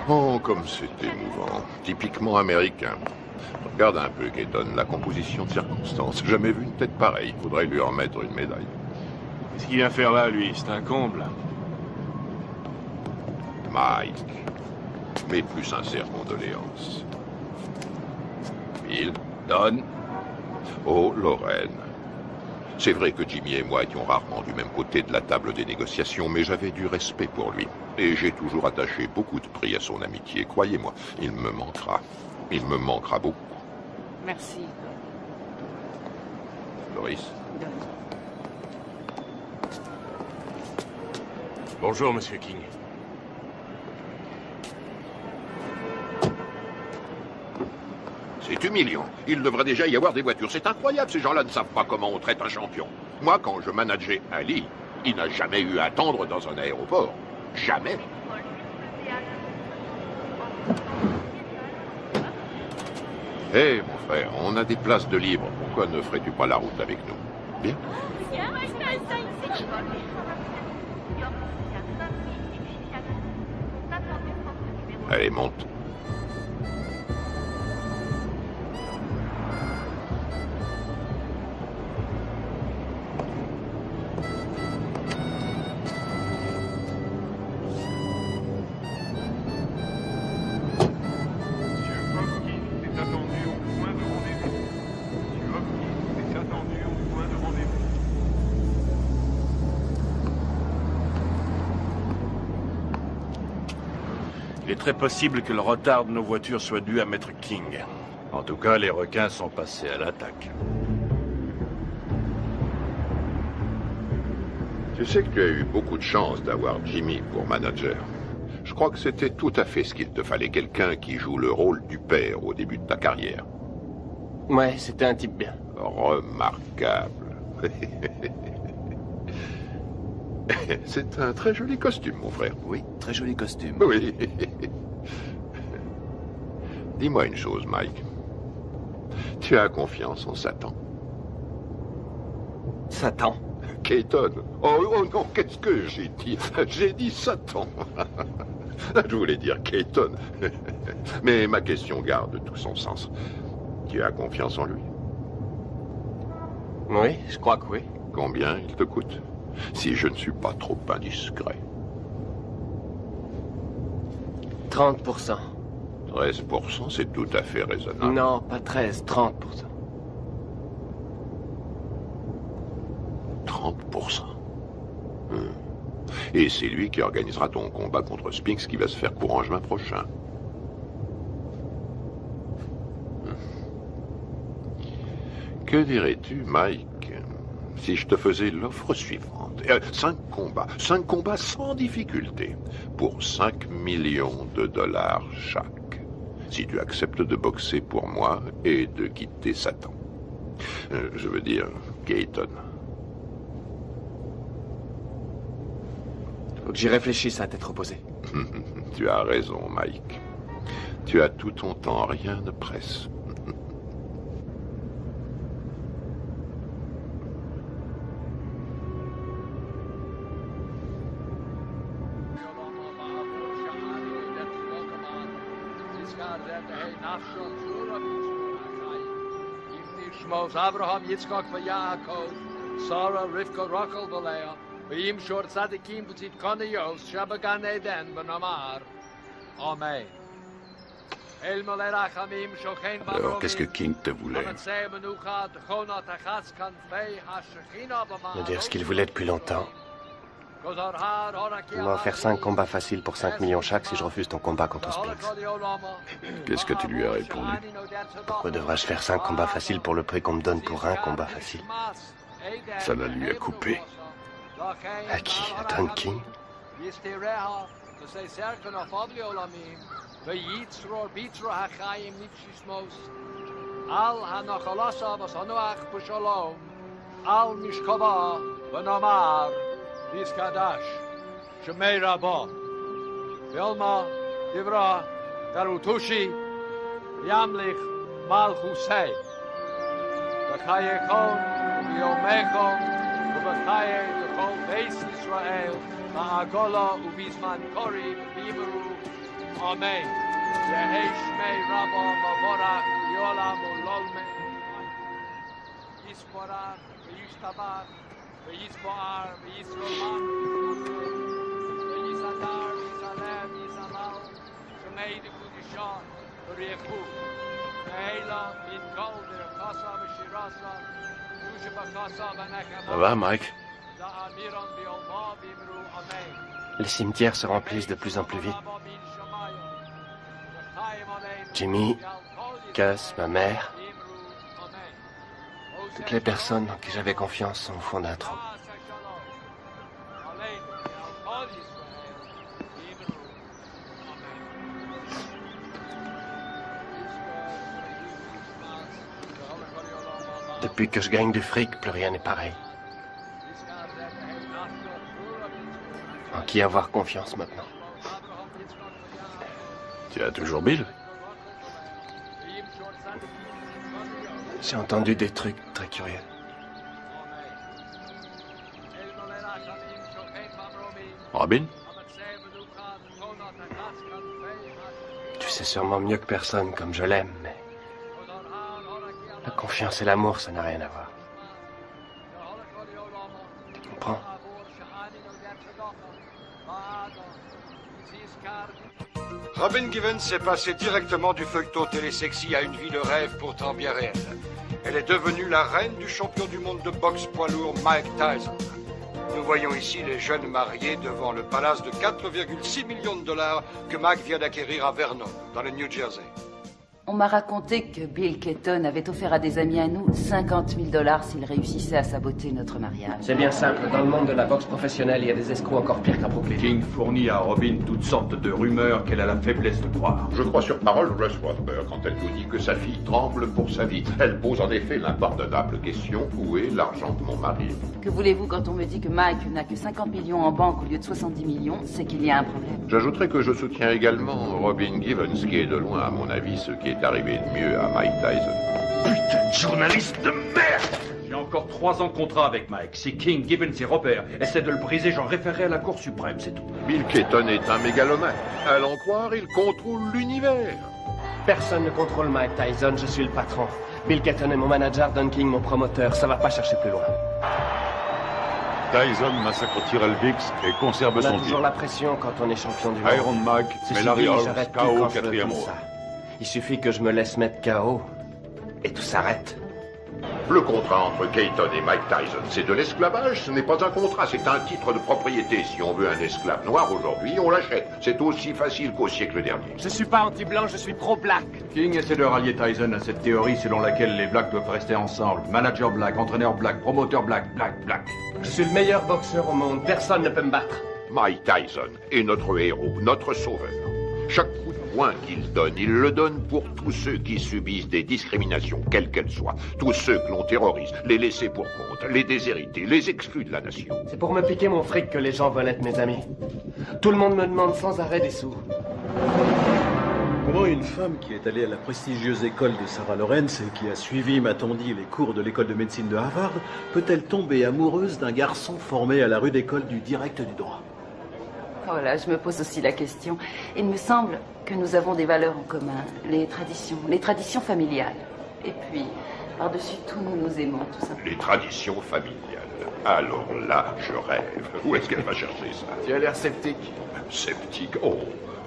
Oh, comme c'est émouvant. Typiquement américain. Regarde un peu, Keaton, la composition de circonstances. Jamais vu une tête pareille. Faudrait lui remettre une médaille. Qu'est-ce qu'il vient faire là, lui? C'est un comble. Mike. Mes plus sincères condoléances. Bill. Don. Oh, Lorraine. C'est vrai que Jimmy et moi étions rarement du même côté de la table des négociations, mais j'avais du respect pour lui. Et j'ai toujours attaché beaucoup de prix à son amitié. Croyez-moi, il me manquera. Il me manquera beaucoup. Merci. Loris. Bonjour, Monsieur King. C'est humiliant. Il devrait déjà y avoir des voitures. C'est incroyable, ces gens-là ne savent pas comment on traite un champion. Moi, quand je manageais Ali, il n'a jamais eu à attendre dans un aéroport. Jamais. Hé, mon frère, on a des places de libre. Pourquoi ne ferais-tu pas la route avec nous? Bien. Allez, monte. Il est très possible que le retard de nos voitures soit dû à Maître King. En tout cas, les requins sont passés à l'attaque. Tu sais que tu as eu beaucoup de chance d'avoir Jimmy pour manager. Je crois que c'était tout à fait ce qu'il te fallait, quelqu'un qui joue le rôle du père au début de ta carrière. Ouais, c'était un type bien. Remarquable. C'est un très joli costume, mon frère. Oui, très joli costume. Oui. Dis-moi une chose, Mike. Tu as confiance en Satan? Satan? Keaton. Oh non, qu'est-ce que j'ai dit? J'ai dit Satan. Je voulais dire Keaton. Mais ma question garde tout son sens. Tu as confiance en lui? Oui, je crois que oui. Combien il te coûte? Si je ne suis pas trop indiscret. 30%. 13%, c'est tout à fait raisonnable. Non, pas 13, 30%. 30%. Et c'est lui qui organisera ton combat contre Spinks qui va se faire courant juin prochain. Que dirais-tu, Mike, si je te faisais l'offre suivante? 5 combats sans difficulté, pour 5 millions de dollars chaque. Si tu acceptes de boxer pour moi et de quitter Satan. Je veux dire, Keaton. Faut que j'y réfléchisse à tête reposée. Tu as raison, Mike. Tu as tout ton temps, rien ne presse. Abraham, Yitzchak, Yaakov, Sarah, Rivka, Rachel, Balea, V'yim shor tzadikim b'tzit kaniyos, shabagan eden b'namar. Amen. Alors, qu'est-ce que King te voulait? Me dire ce qu'il voulait depuis longtemps. Il m'a offert 5 combats faciles pour 5 millions chaque si je refuse ton combat contre Spinks. Qu'est-ce que tu lui as répondu? Pourquoi devrais-je faire 5 combats faciles pour le prix qu'on me donne pour un combat facile? Ça la lui a coupé. À qui? À Don King? Say certain of Olamim, the Yitzror Bitra Hachayim Nitchismos, Al Hanachalasa was Hanuach Pushalom, Al Mishkava, Vanamar, Viskadash, Shemei Rabba, Vilma, Divra, Tarutushi, Yamlich, Malchusei, Bachayekon, Yomechon, Ubachaye, the whole base Israel. Ma'agola ubizman kori b'bimeru. Amen. Yehi shmei Rabba mavorach yolam ulolme. Yisporach v'yishtabach v'yisboar v'yisroman v'yizadar v'yizalem v'yizamal shmei dekudishon v'richu v'heila min kol v'rechasa v'shirasa v'ushebachasa v'nechamah. Ça va, Mike? Les cimetières se remplissent de plus en plus vite. Jimmy, Gus, ma mère, toutes les personnes en qui j'avais confiance sont au fond d'un trou. Depuis que je gagne du fric, plus rien n'est pareil. En qui avoir confiance maintenant? Tu as toujours Bill? J'ai entendu des trucs très curieux. Robin? Tu sais sûrement mieux que personne comme je l'aime, mais... La confiance et l'amour, ça n'a rien à voir. Tu comprends? Robin Givens est passée directement du feuilleton télésexy à une vie de rêve pourtant bien réelle. Elle est devenue la reine du champion du monde de boxe poids lourd Mike Tyson. Nous voyons ici les jeunes mariés devant le palace de 4,6 millions de dollars que Mike vient d'acquérir à Vernon, dans le New Jersey. On m'a raconté que Bill Keaton avait offert à des amis à nous 50 000 $ s'ils réussissaient à saboter notre mariage. C'est bien simple. Dans le monde de la boxe professionnelle, il y a des escrocs encore pires qu'à Brooklyn. King fournit à Robin toutes sortes de rumeurs qu'elle a la faiblesse de croire. Je crois sur parole Russ Rothberg quand elle nous dit que sa fille tremble pour sa vie. Elle pose en effet l'impardonnable question: où est l'argent de mon mari? Que voulez-vous quand on me dit que Mike n'a que 50 millions en banque au lieu de 70 millions? C'est qu'il y a un problème. J'ajouterai que je soutiens également Robin Givens, qui est de loin, à mon avis, ce qui est arrivé de mieux à Mike Tyson. Putain de journaliste de merde! J'ai encore 3 ans de contrat avec Mike. Si King, Givens et Robert essaient de le briser, j'en référerai à la Cour suprême, c'est tout. Bill Keaton est un mégalomane. À l'en croire, il contrôle l'univers. Personne ne contrôle Mike Tyson, je suis le patron. Bill Keaton est mon manager, Don King mon promoteur. Ça va pas chercher plus loin. Tyson massacre Tyrell Bix et conserve On a son toujours titre. la pression quand on est champion du monde. Iron Mike, Ceci mais Larry dit, Holmes, j'arrête plus KO quand je veux 4e tout round. ça. Il suffit que je me laisse mettre KO et tout s'arrête. Le contrat entre Keaton et Mike Tyson, c'est de l'esclavage, ce n'est pas un contrat, c'est un titre de propriété. Si on veut un esclave noir aujourd'hui, on l'achète. C'est aussi facile qu'au siècle dernier. Je suis pas anti-blanc, je suis pro-black. King essaie de rallier Tyson à cette théorie selon laquelle les blacks doivent rester ensemble. Manager black, entraîneur black, promoteur black, black. Je suis le meilleur boxeur au monde, personne ne peut me battre. Mike Tyson est notre héros, notre sauveur. Chaque coup de poing qu'il donne, il le donne pour tous ceux qui subissent des discriminations, quelles qu'elles soient. Tous ceux que l'on terrorise, les laissés pour compte, les déshérités, les exclus de la nation. C'est pour me piquer mon fric que les gens veulent être mes amis. Tout le monde me demande sans arrêt des sous. Comment une femme qui est allée à la prestigieuse école de Sarah Lawrence et qui a suivi, m'a-t-on dit, les cours de l'école de médecine de Harvard, peut-elle tomber amoureuse d'un garçon formé à la rude école du direct du droit? Voilà, je me pose aussi la question. Il me semble que nous avons des valeurs en commun. Les traditions familiales. Et puis, par-dessus tout, nous nous aimons, tout simplement. Les traditions familiales. Alors là, je rêve. Où est-ce qu'elle va chercher ça? Tu as l'air sceptique. Sceptique? Oh,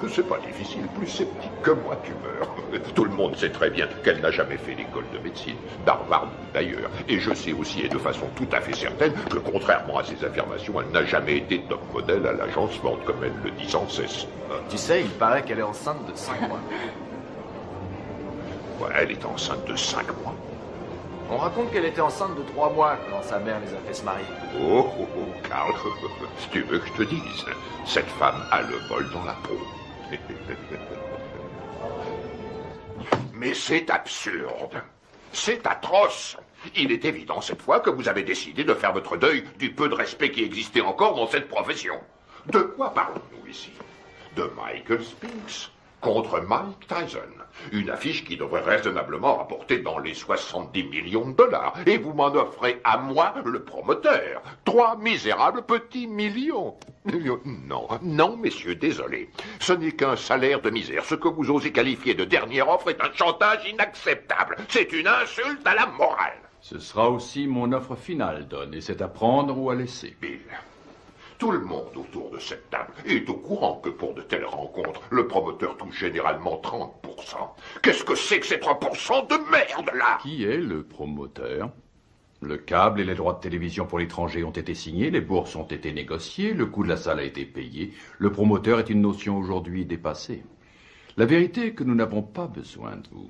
c'est pas difficile. Plus sceptique que moi, tu meurs. Tout le monde sait très bien qu'elle n'a jamais fait l'école de médecine, d'Harvard d'ailleurs. Et je sais aussi, et de façon tout à fait certaine, que contrairement à ses affirmations, elle n'a jamais été top modèle à l'agence Ford, comme elle le dit sans cesse. Tu sais, il paraît qu'elle est enceinte de 5 mois. Ouais, elle est enceinte de 5 mois. On raconte qu'elle était enceinte de 3 mois quand sa mère les a fait se marier. Oh, oh, oh, Karl, si tu veux que je te dise, cette femme a le vol dans la peau. Mais c'est absurde. C'est atroce. Il est évident cette fois que vous avez décidé de faire votre deuil du peu de respect qui existait encore dans cette profession. De quoi parlons-nous ici? De Michael Spinks contre Mike Tyson. Une affiche qui devrait raisonnablement rapporter dans les 70 millions de dollars. Et vous m'en offrez à moi, le promoteur, 3 misérables petits millions. Non, non, messieurs, désolé. Ce n'est qu'un salaire de misère. Ce que vous osez qualifier de dernière offre est un chantage inacceptable. C'est une insulte à la morale. Ce sera aussi mon offre finale, Don, et c'est à prendre ou à laisser. Bill, tout le monde autour de cette table est au courant que pour de telles rencontres, le promoteur touche généralement 30%. Qu'est-ce que c'est que ces 3% de merde, là? Qui est le promoteur? Le câble et les droits de télévision pour l'étranger ont été signés, les bourses ont été négociées, le coût de la salle a été payé. Le promoteur est une notion aujourd'hui dépassée. La vérité est que nous n'avons pas besoin de vous.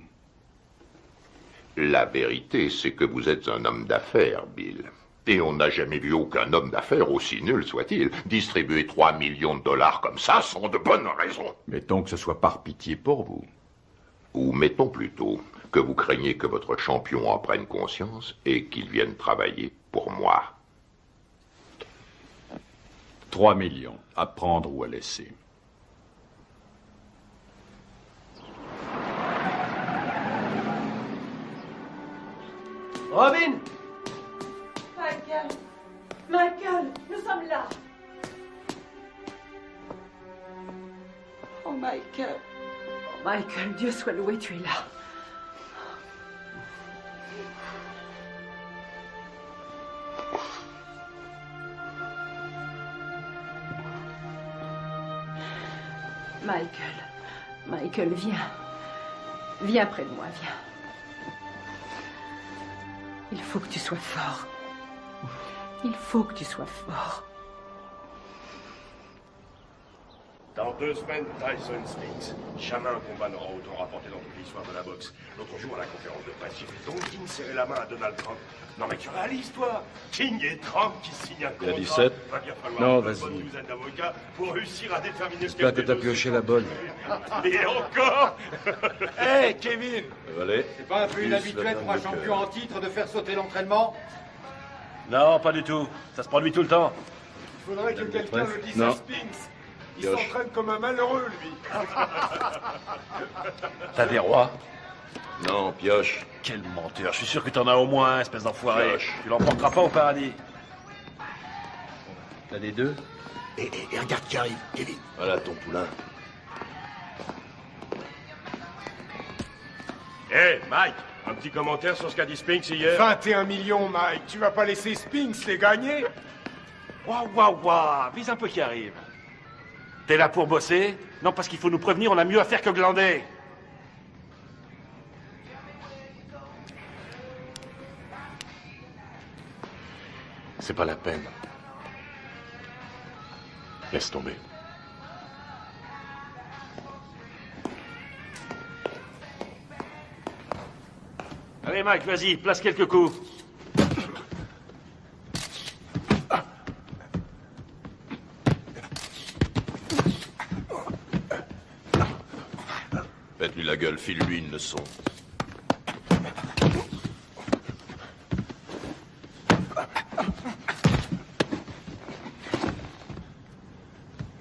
La vérité, c'est que vous êtes un homme d'affaires, Bill. Et on n'a jamais vu aucun homme d'affaires, aussi nul soit-il, distribuer 3 millions de dollars comme ça sans de bonnes raisons. Mettons que ce soit par pitié pour vous. Ou mettons plutôt que vous craignez que votre champion en prenne conscience et qu'il vienne travailler pour moi. 3 millions, à prendre ou à laisser. Robin! Michael! Michael, nous sommes là! Oh, Michael! Oh, Michael, Dieu soit loué, tu es là. Michael, viens. Viens près de moi, viens. Il faut que tu sois fort. Il faut que tu sois fort. Dans 2 semaines, Tyson Spinks. Jamais un combat n'aura autant rapporté dans toute l'histoire de la boxe. L'autre jour, à la conférence de presse, j'ai vu Don King serrer la main à Donald Trump. Non mais tu réalises, toi? King et Trump qui signent un contrat. Il y a 17? Va bien falloir Non, une vas-y. bonne douzaine d'avocats pour réussir à déterminer J'espère que t'as pioché la bonne. Et encore. Hé, Kevin! Allez. C'est pas un peu inhabituel pour un champion en titre de faire sauter l'entraînement? Non, pas du tout. Ça se produit tout le temps. Il faudrait que quelqu'un le dise Non. à Spinks. Il Pioche. s'entraîne comme un malheureux, lui. T'as des rois? Non, pioche. Quel menteur. Je suis sûr que t'en as au moins un, espèce d'enfoiré. Pioche. Tu l'emporteras pas au paradis. T'as les deux? Et regarde qui arrive, Kevin. Voilà ton poulain. Hé, Mike, un petit commentaire sur ce qu'a dit Spinks hier? 21 millions, Mike. Tu vas pas laisser Spinks les gagner? Waouh, vise un peu qui arrive. T'es là pour bosser? Non, parce qu'il faut nous prévenir, on a mieux à faire que glander. C'est pas la peine. Laisse tomber. Allez, Mike, vas-y, place quelques coups. Faites-lui la gueule, file-lui une leçon.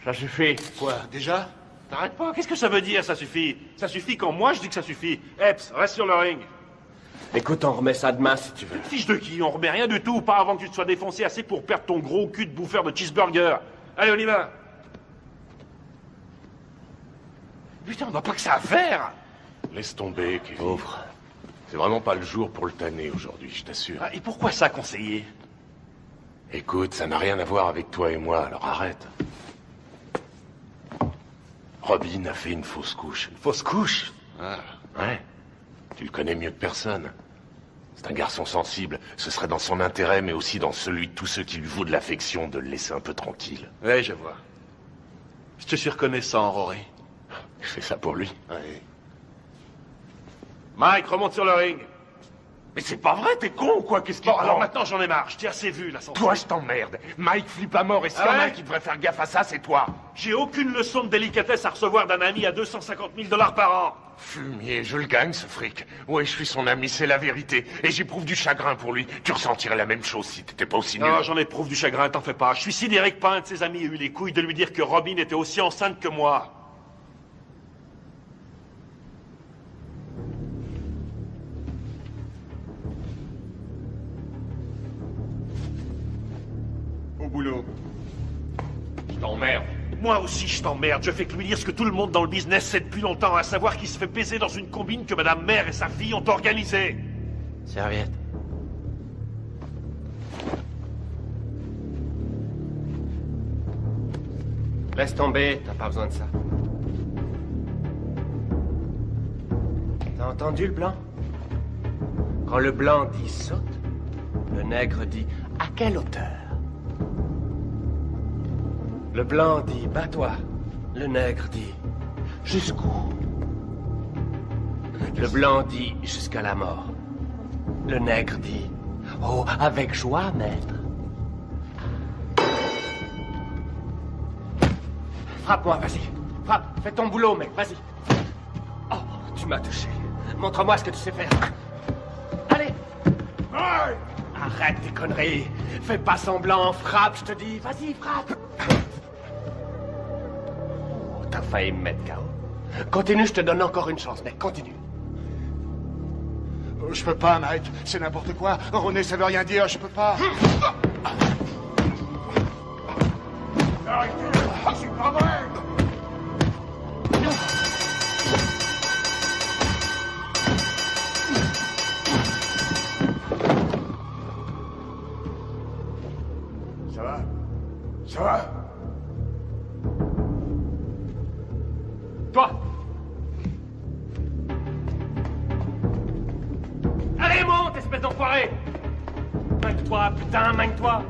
Ça suffit. Quoi, déjà? T'arrêtes pas, qu'est-ce que ça veut dire, ça suffit? Ça suffit quand moi je dis que ça suffit. Epps, reste sur le ring. Écoute, on remet ça demain si tu veux. Fiche de qui? On remet rien du tout, pas avant que tu te sois défoncé assez pour perdre ton gros cul de bouffeur de cheeseburger. Allez, on y va. Putain, on n'a pas que ça à faire. Laisse tomber, Kevin. Pauvre. C'est vraiment pas le jour pour le tanner aujourd'hui, je t'assure. Ah, et pourquoi ça, conseiller? Écoute, ça n'a rien à voir avec toi et moi, alors arrête. Robin a fait une fausse couche. Une fausse couche? Ah, ouais. Tu le connais mieux que personne. C'est un garçon sensible. Ce serait dans son intérêt, mais aussi dans celui de tous ceux qui lui vouent de l'affection, de le laisser un peu tranquille. Ouais, je vois. Je te suis reconnaissant, Rory. Je fais ça pour lui. Ouais. Mike, remonte sur le ring. Mais c'est pas vrai, t'es con ou quoi? Qu'est-ce qu'il Bon, alors prend? maintenant j'en ai marre, je t'ai assez vu là. Toi, je t'emmerde. Mike flippe à mort et s'il y en a un qui devrait faire gaffe à ça, c'est toi. J'ai aucune leçon de délicatesse à recevoir d'un ami à 250 000 $ par an. Fumier, je le gagne ce fric. Ouais, je suis son ami, c'est la vérité. Et j'éprouve du chagrin pour lui. Tu ressentirais la même chose si t'étais pas aussi nul. Non, j'en éprouve du chagrin, t'en fais pas. Je suis sidéré que pas un de ses amis ait eu les couilles de lui dire que Robin était aussi enceinte que moi. Au boulot. Je t'emmerde. Moi aussi, je t'emmerde. Je fais que lui dire ce que tout le monde dans le business sait depuis longtemps, à savoir qu'il se fait baiser dans une combine que Madame Mère et sa fille ont organisée. Serviette. Laisse tomber, t'as pas besoin de ça. T'as entendu le blanc? Quand le blanc dit saute, le nègre dit à quelle hauteur? Le blanc dit bats-toi, le nègre dit jusqu'où? Le blanc dit jusqu'à la mort. Le nègre dit oh, avec joie, maître. Frappe-moi, vas-y. Frappe, fais ton boulot, mec, vas-y. Oh, tu m'as touché. Montre-moi ce que tu sais faire. Allez. Arrête tes conneries. Fais pas semblant, frappe, je te dis. Vas-y, frappe. Oh, t'as failli me mettre KO. Continue, je te donne encore une chance, mec, continue. Je peux pas, Mike. C'est n'importe quoi. René, ça veut rien dire. Je peux pas. Arrêtez. C'est pas vrai. Ça va? Ça va? Toi! Allez, monte, espèce d'enfoiré! Manque-toi, putain, manque-toi!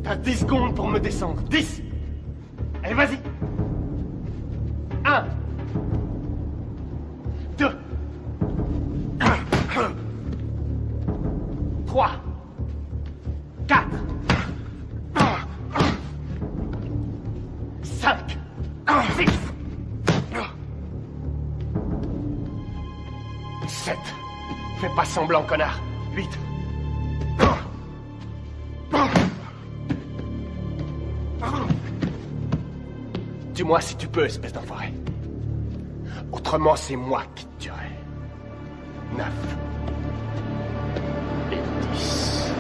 T'as 10 secondes pour me descendre. 10! Allez, vas-y! 1 2 3 4 5 6 7 Fais pas semblant, connard. 8 Dis-moi si tu peux, espèce d'enfoiré. Autrement, c'est moi qui te tuerai. 9 et 10.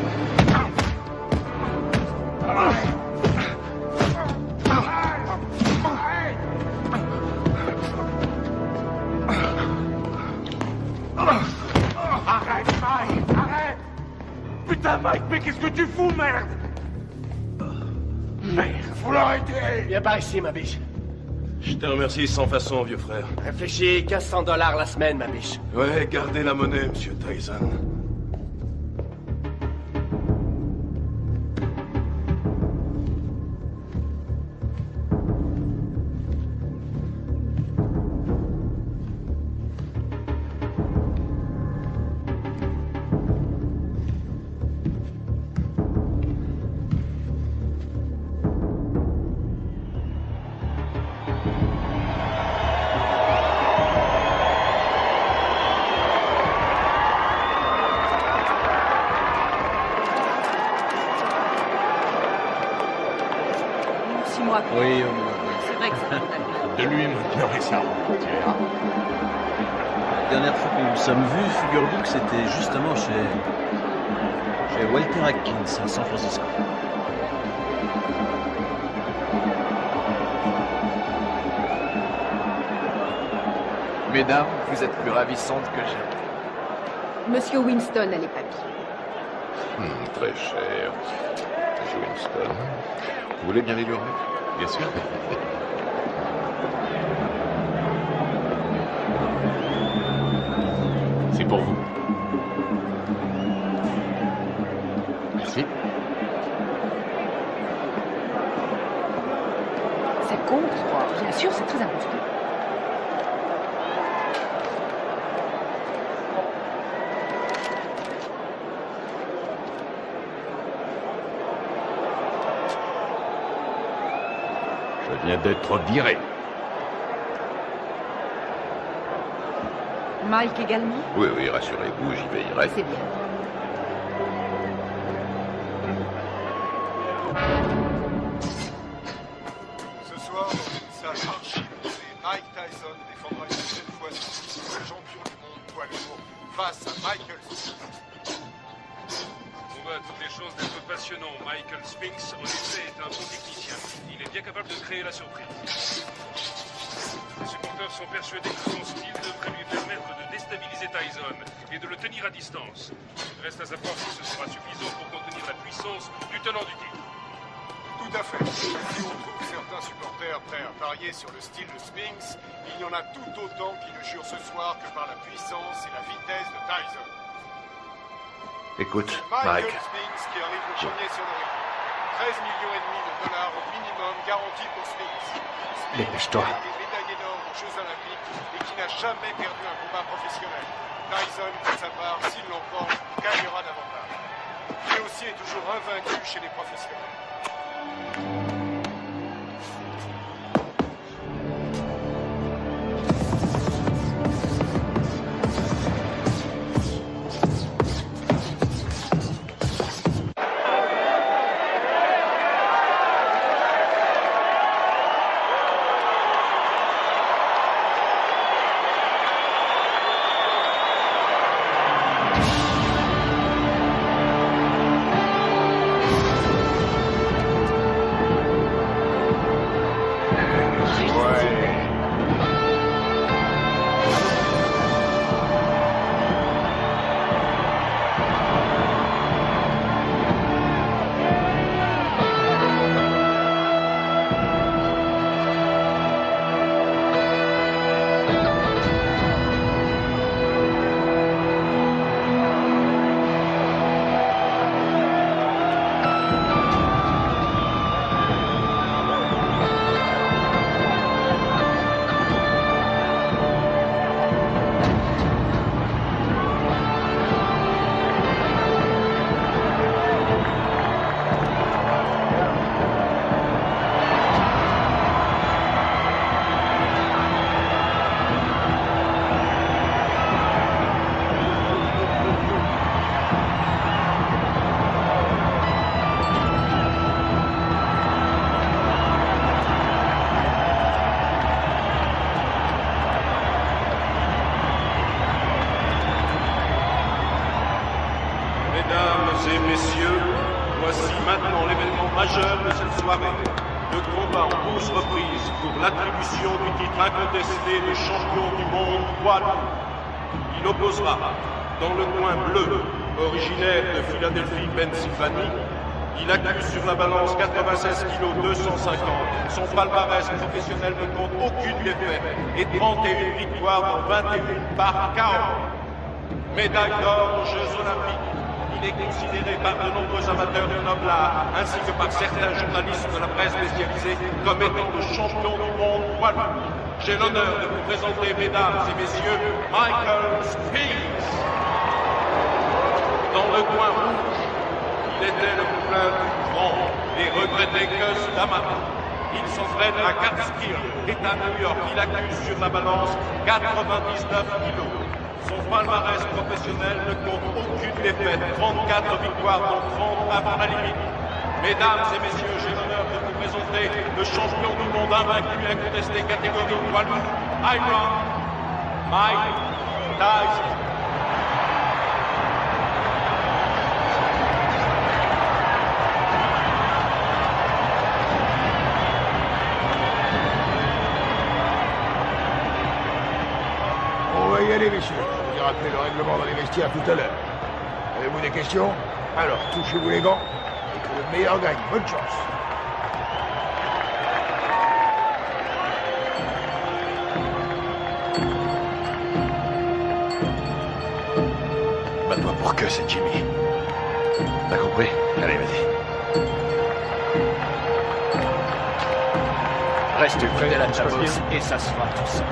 Arrête, Mike, arrête! Putain, Mike, mais qu'est-ce que tu fous, merde? Merde, faut l'arrêter! Viens par ici, ma biche. Je te remercie sans façon, vieux frère. Réfléchis, 1500 $ la semaine, ma biche. Ouais, gardez la monnaie, monsieur Tyson. Oui, C'est vrai que c'est condamné. De lui maintenant et ça. la dernière fois que nous nous sommes vus, figure-vous que c'était justement chez Walter Atkins à San Francisco. Mesdames, vous êtes plus ravissantes que jamais. Monsieur Winston a les papiers. Très cher. Monsieur Winston. Vous voulez bien l'ignorer? Bien sûr. C'est pour vous. Merci. Ça compte, je crois. Bien sûr, c'est très important. Je viens d'être viré. Mike également? Oui, oui, rassurez-vous, j'y veillerai. C'est bien. Ce soir, dans une salle archi-bombée, Mike Tyson défendra une deuxième fois son titre de champion du monde poids lourd face à Michael Spinks. On voit à toutes les chances d'être passionnant. Michael Spinks, en effet, est un bon technicien. Il est bien capable de créer la surprise. Les supporters sont persuadés que son style devrait lui permettre de déstabiliser Tyson et de le tenir à distance. Reste à savoir si ce sera suffisant pour contenir la puissance du tenant du titre. Tout à fait. Si on trouve certains supporters prêts à parier sur le style de Spinks, il y en a tout autant qui ne jurent ce soir que par la puissance et la vitesse de Tyson. Écoute, Michael Mike. Spinks qui arrive le premier sur le ring. 13,5 millions de dollars au minimum garantis pour Spinks. Dépêche-toi. Spinks a été médaillé d'or aux Jeux Olympiques et qui n'a jamais perdu un combat professionnel. Tyson, pour sa part, s'il l'emporte, gagnera davantage. Lui aussi est toujours invaincu chez les professionnels. Mesdames et messieurs, voici maintenant l'événement majeur de cette soirée. Le combat en 12 reprises pour l'attribution du titre incontesté de champion du monde poids lourd. Il opposera, dans le coin bleu, originaire de Philadelphie, Pennsylvanie, il accuse sur la balance 96 kg 250. Son palmarès professionnel ne compte aucune défaite et 31 victoires dans 21 par KO. Médaille d'or aux Jeux Olympiques. Il est considéré par de nombreux amateurs du noble art, ainsi que par certains journalistes de la presse spécialisée, comme étant le champion du monde poids lourd. J'ai l'honneur de vous présenter, mesdames et messieurs, Michael Spinks. Dans le coin rouge, il était le poulain du grand et regretté Gus D'Amato. Il s'entraîne à Catskill, État New York. Il accuse sur la balance 99 kilos. Son palmarès professionnel ne compte aucune défaite, 34 victoires dont 30 avant la limite. Mesdames et messieurs, j'ai l'honneur de vous présenter le champion du monde invaincu incontesté catégorie poids lourd, Iron Mike Tyson. On va y aller, messieurs. Je vous ai rappelé le règlement dans les vestiaires tout à l'heure. Avez-vous des questions? Alors, touchez-vous les gants et que le meilleur gagne. Bonne chance. Bats-toi pour que c'est Jimmy. T'as compris? Allez, vas-y. Reste fidèle à ta bosse et ça se fera tout seul.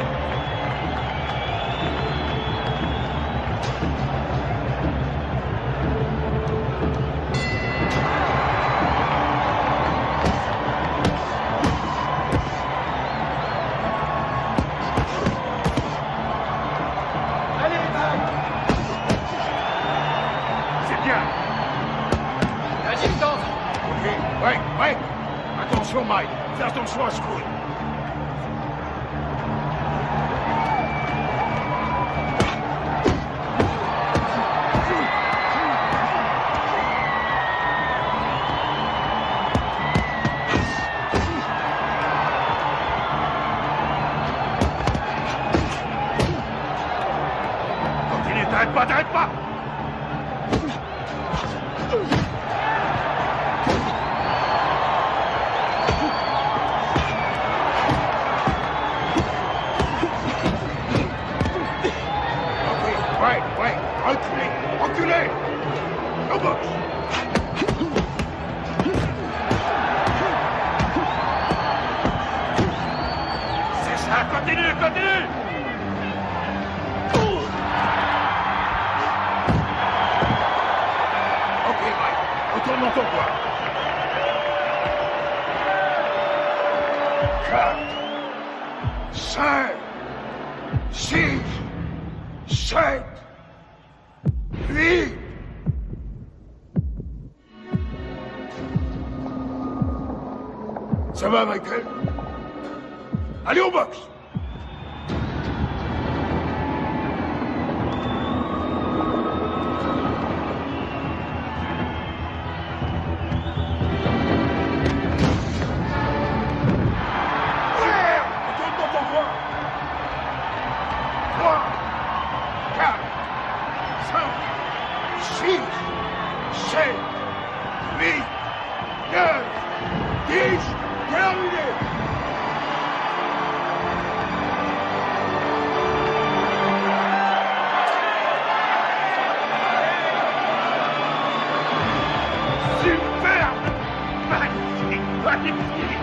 Attention, Mike. Fais attention à ce coup. Continue, t'arrêtes pas. Ouais, reculez. Au box. C'est ça, continue. Ok, Mike, retourne dans ton coin. 4, 5, 6, 7, 8. Ça va, Michael? Allez au box! Retourne dans ton coin! 3, 4, 5, 6, 7, 8, 9, 10, terminé! Super! Magnifique!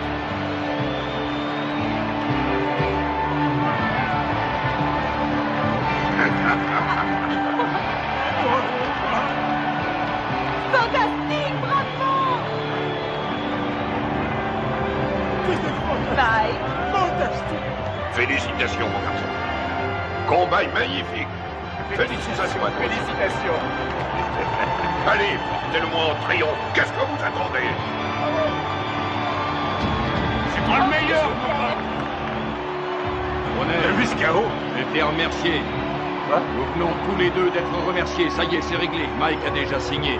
Fantastique, bravo! Bye. Fantastique! Félicitations, mon garçon. Combat magnifique. Félicitations à toi. Félicitations. Allez, portez-le-moi en triomphe. Qu'est-ce que vous attendez? C'est toi le meilleur! On est vu ce chaos? été remerciés. Nous venons tous les deux d'être remerciés. Ça y est, c'est réglé. Mike a déjà signé.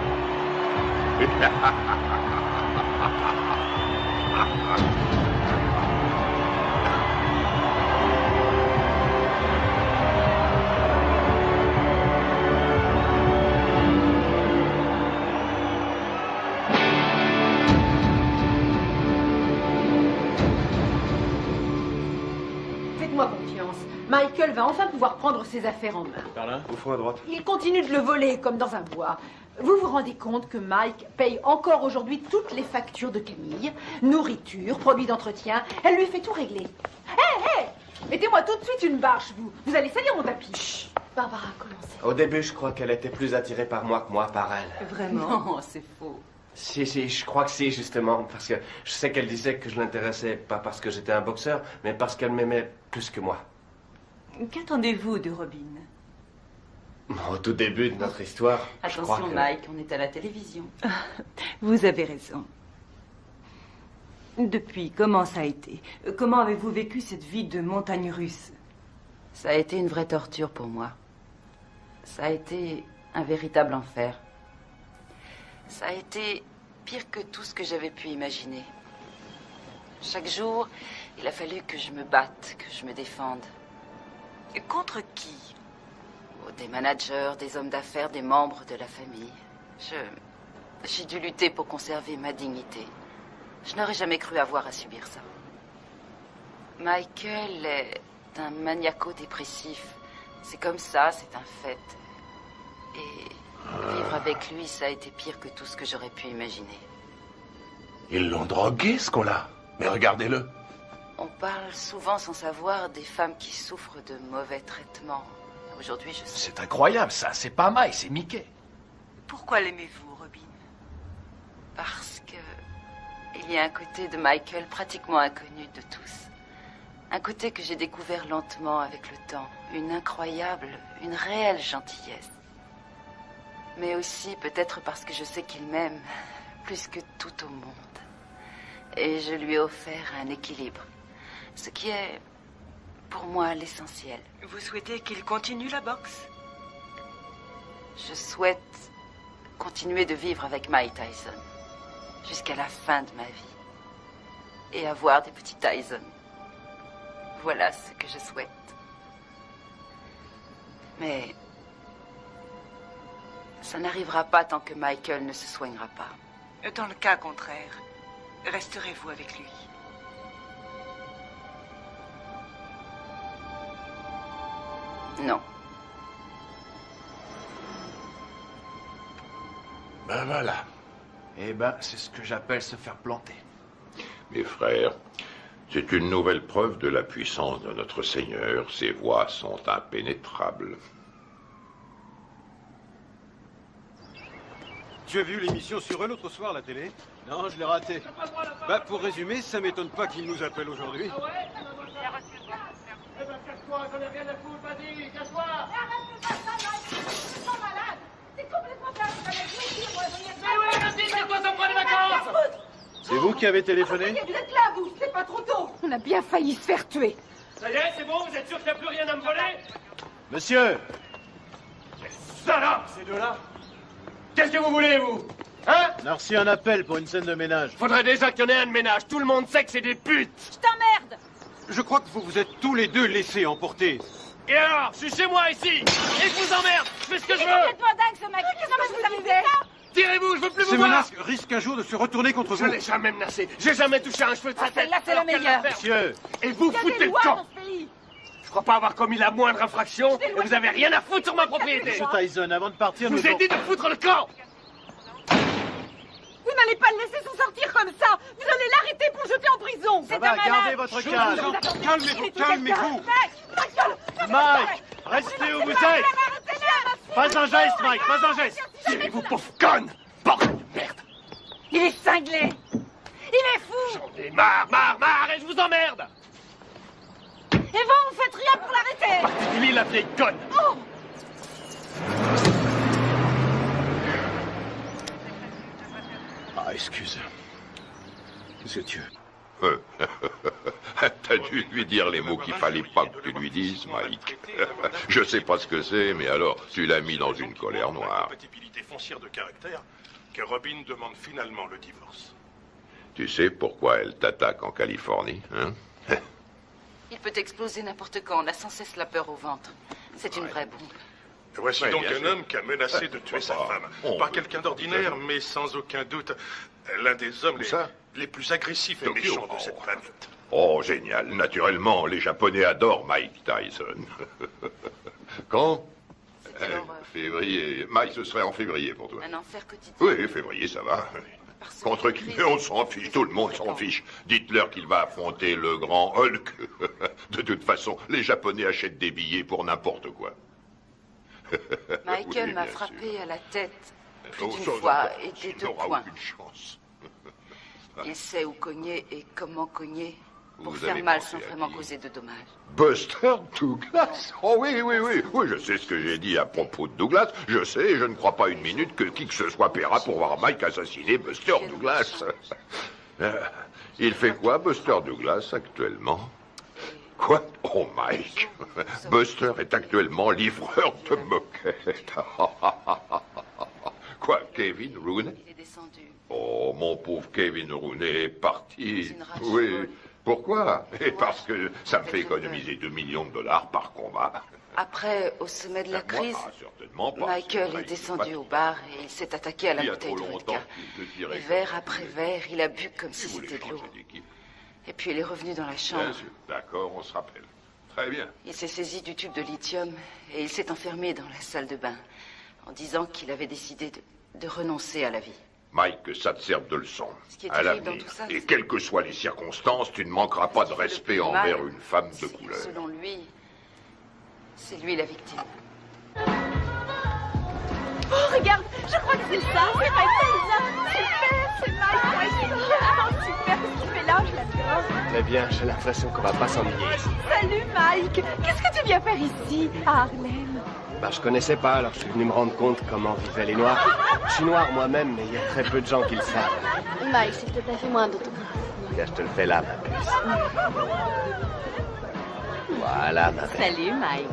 Faites-moi confiance. Michael va enfin pouvoir prendre ses affaires en main. Par là, au fond à droite. Il continue de le voler comme dans un bois. Vous vous rendez compte que Mike paye encore aujourd'hui toutes les factures de Camille, nourriture, produits d'entretien. Elle lui fait tout régler. Hé, mettez-moi tout de suite une bâche, vous. Vous allez salir mon tapis. Chut. Barbara, commencez. Au début, je crois qu'elle était plus attirée par moi que moi par elle. Vraiment? Non, c'est faux. Si, je crois que si, justement, parce que je sais qu'elle disait que je l'intéressais pas parce que j'étais un boxeur, mais parce qu'elle m'aimait plus que moi. Qu'attendez-vous de Robin? Au tout début de notre histoire, je crois Attention, que... Mike, on est à la télévision. Vous avez raison. Depuis, comment ça a été? Comment avez-vous vécu cette vie de montagne russe? Ça a été une vraie torture pour moi. Ça a été un véritable enfer. Ça a été pire que tout ce que j'avais pu imaginer. Chaque jour, il a fallu que je me batte, que je me défende. Et contre qui? Des managers, des hommes d'affaires, des membres de la famille. J'ai dû lutter pour conserver ma dignité. Je n'aurais jamais cru avoir à subir ça. Michael est un maniaco-dépressif. C'est comme ça, c'est un fait. Et vivre avec lui, ça a été pire que tout ce que j'aurais pu imaginer. Ils l'ont drogué, ce qu'on-là. Mais regardez-le. On parle souvent sans savoir des femmes qui souffrent de mauvais traitements. Aujourd'hui, je sais. C'est incroyable, ça. C'est pas Mike, c'est Mickey. Pourquoi l'aimez-vous, Robin? Parce que il y a un côté de Michael pratiquement inconnu de tous. Un côté que j'ai découvert lentement avec le temps. Une incroyable, une réelle gentillesse. Mais aussi peut-être parce que je sais qu'il m'aime plus que tout au monde. Et je lui ai offert un équilibre. Ce qui est, pour moi, l'essentiel. Vous souhaitez qu'il continue la boxe? Je souhaite continuer de vivre avec Mike Tyson jusqu'à la fin de ma vie. Et avoir des petits Tyson. Voilà ce que je souhaite. Mais ça n'arrivera pas tant que Michael ne se soignera pas. Dans le cas contraire, resterez-vous avec lui? Non. Ben voilà. Eh ben, c'est ce que j'appelle se faire planter. Mes frères, c'est une nouvelle preuve de la puissance de notre Seigneur. Ses voies sont impénétrables. Tu as vu l'émission sur eux l'autre soir à la télé? Non, je l'ai raté. Bah, pour résumer, ça m'étonne pas qu'ils nous appellent aujourd'hui. Eh ben, casse-toi, j'en ai rien à foutre, vas-y, casse-toi! C'est complètement dingue, Mais oui, vas-y, c'est quoi, ça prend des vacances? C'est vous qui avez téléphoné? Vous êtes là, vous, c'est pas trop tôt. On a bien failli se faire tuer. Ça y est, c'est bon, vous êtes sûr qu'il n'y a plus rien à me voler? Monsieur! Salope, ces deux-là! Qu'est-ce que vous voulez, vous? Hein? On a reçu un appel pour une scène de ménage. Faudrait déjà qu'il y en ait un de ménage. Tout le monde sait que c'est des putes. Je t'emmerde! Je crois que vous vous êtes tous les deux laissés emporter. Et alors? Je suis chez moi, ici. Et je vous emmerde. Je fais ce que je C'est veux. complètement dingue, ce mec! Qu'est-ce que vous avez fait? Tirez-vous, je veux plus vous Ces voir. menaces risquent un jour de se retourner contre Je vous. l'ai jamais menacé. J'ai jamais touché un cheveu de sa tête. celle-là, c'est la Alors qu'elle meilleure. va faire. Monsieur! Et vous Il y a foutez des le lois camp. dans ce pays! Je crois pas avoir commis la moindre infraction et vous avez rien à foutre sur ma propriété. Monsieur Tyson, avant de partir, Je vous ai dit de foutre le camp. Vous n'allez pas le laisser s'en sortir comme ça. Vous allez l'arrêter pour le jeter en prison. Ça va, gardez votre calme. Calmez-vous, calmez-vous. Mike, restez où vous êtes. Pas un geste, Mike, pas un geste. Tirez-vous, pauvre conne. Bordel de merde. Il est cinglé! Il est fou! J'en ai marre et je vous emmerde. Et vous faites rien pour l'arrêter! Particulier la vieille conne. Oh! Ah, excuse. Monsieur Dieu. T'as dû lui dire les mots qu'il fallait pas que tu lui dises, Mike. Je sais pas ce que c'est, mais alors, tu l'as mis dans une colère noire. Compatibilité foncière de caractère que Robin demande finalement le divorce. Tu sais pourquoi elle t'attaque en Californie, hein? Il peut exploser n'importe quand. On a sans cesse la peur au ventre. C'est une vraie bombe. Voici Ouais, donc bien un sûr. homme qui a menacé de tuer sa femme. Pas quelqu'un d'ordinaire, mais sans aucun doute l'un des hommes les plus agressifs et Tokyo. méchants de cette planète. Oh, génial. Naturellement, les Japonais adorent Mike Tyson. Quand? Février. Mike, ce serait en février pour toi. Un enfer quotidien. Oui, février, ça va. Contre qui on s'en fiche, tout le monde s'en fiche. Dites-leur qu'il va affronter le grand Hulk. De toute façon, les Japonais achètent des billets pour n'importe quoi. Michael Oui, m'a bien frappé à la tête plus Oh, d'une ça, fois ça, et des tu deux n'auras points. aucune chance. Il sait où cogner et comment cogner pour Vous faire avez mal pensé sans à vraiment qui? causer de dommages. Buster Douglas? Oh oui, oui, oui. Oui, je sais ce que j'ai dit à propos de Douglas. Je sais, et je ne crois pas une minute que qui que ce soit paiera pour voir Mike assassiner Buster Douglas. Il fait quoi, Buster Douglas, actuellement? Quoi? Oh, Mike. Buster est actuellement livreur de moquettes. Quoi, Kevin Rooney? Il est descendu. Oh, mon pauvre Kevin Rooney est parti. C'est une rage Oui. folle. Pourquoi? Et parce que ça me fait économiser $2 millions par combat. Après, au sommet de la crise, Certainement pas. Michael est descendu au bar et il s'est attaqué à la Il y a bouteille trop de longtemps vodka. qu'il te tirait Et verre après verre, il a bu comme si Il voulait c'était de l'eau. changer d'équipe. Et puis il est revenu dans la Bien chambre. sûr. D'accord, on se rappelle. Très bien. Il s'est saisi du tube de lithium et il s'est enfermé dans la salle de bain en disant qu'il avait décidé de renoncer à la vie. Mike, que ça te serve de leçon. Ce qui est À terrible dans l'avenir. tout ça, Et c'est- quelles que soient les circonstances, tu ne manqueras pas de respect plus envers mal, une femme de couleur. Selon lui, c'est lui la victime. Oh, regarde, je crois que c'est ça, c'est Mike Tyson. Super, c'est Mike Tyson. Oh, super, ce qu'il fait là, je l'adore. Très bien, j'ai l'impression qu'on va pas s'ennuyer ici. Salut Mike, qu'est-ce que tu viens faire ici, à Harlem? Bah, je connaissais pas, alors je suis venu me rendre compte comment vivaient les Noirs. Je suis noir moi-même, mais il y a très peu de gens qui le savent. Mike, s'il te plaît, fais-moi un autographe. Regarde, je te le fais là, ma puce. Voilà, ma belle. Salut, Mike.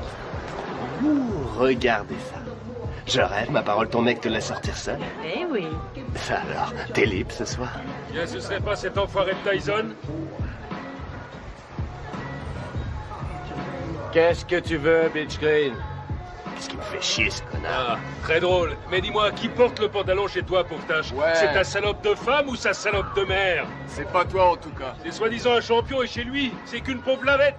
Ouh, regardez ça. Je rêve, ma parole, ton mec te laisse sortir seul. Eh oui. Ça alors, t'es libre ce soir? Bien, ce serait pas cet enfoiré de Tyson? Qu'est-ce que tu veux, Bitch Green? Qu'est-ce qui me fait chier, ce connard? Ah, très drôle. Mais dis-moi, qui porte le pantalon chez toi, pauvretage? Ouais. C'est ta salope de femme ou sa salope de mère? C'est pas toi, en tout cas. C'est soi-disant un champion et chez lui, c'est qu'une pauvre lavette.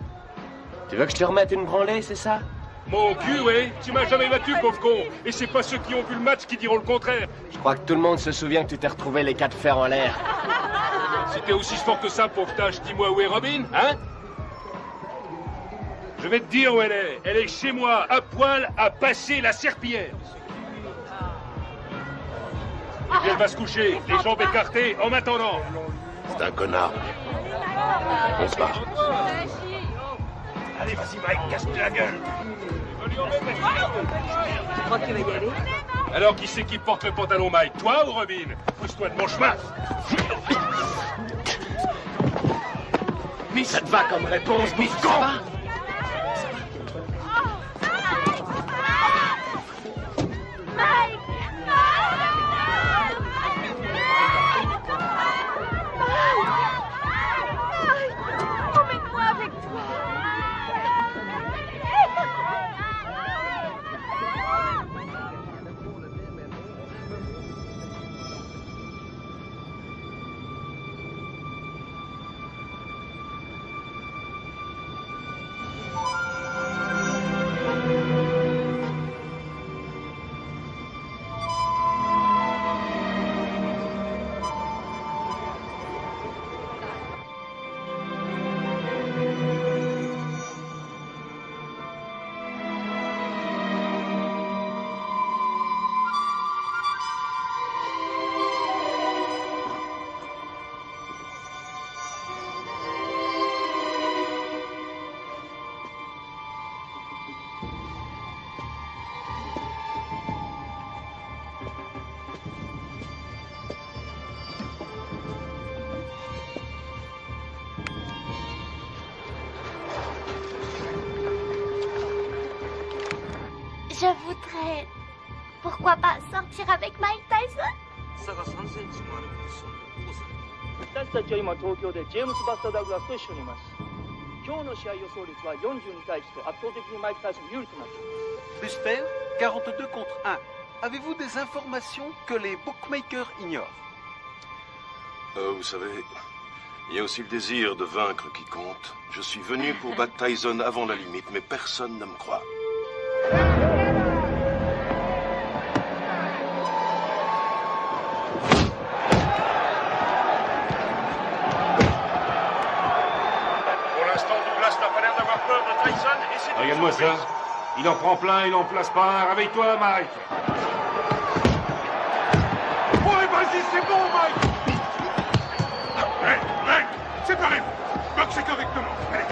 Tu veux que je te remette une branlée, c'est ça? Mon cul, oui. Tu m'as jamais battu, pauvre con. Et c'est pas ceux qui ont vu le match qui diront le contraire. Je crois que tout le monde se souvient que tu t'es retrouvé les 4 fers en l'air. Si t'es aussi fort que ça, pauvretage, dis-moi où est Robin, hein? Je vais te dire où elle est. Elle est chez moi, à poil, à passer la serpillière. Et puis elle va se coucher, les jambes écartées, en m'attendant. C'est un connard. On se barre. Allez, vas-y, Mike, casse-toi la gueule. Tu crois qu'il va y aller? Alors, qui c'est qui porte le pantalon, Mike? Toi ou Robin? Pousse-toi de mon chemin. Mais ça te va comme réponse, bouffon? Mike! Emmène-moi avec toi! Je voudrais... Pourquoi pas sortir avec Mike Tyson? 差が3センチもある私たちは今東京でジェームス・バスター・ダグラスと一緒にいます。今日の試合予想率は40に対して圧倒的にマイク・タイソン有利となっています。 Buster, 42 contre 1. Avez-vous des informations que les bookmakers ignorent? Vous savez, il y a aussi le désir de vaincre qui compte. Je suis venu pour battre Tyson avant la limite, mais personne ne me croit. Pour l'instant, Douglas n'a pas l'air d'avoir peur de Tyson et c'est une Regarde-moi ça. surprise. Il en prend plein, il en place pas un. Réveille-toi, Mike. Ouais, vas-y, c'est bon, Mike. Hey, séparez-vous. Boxez correctement. Allez.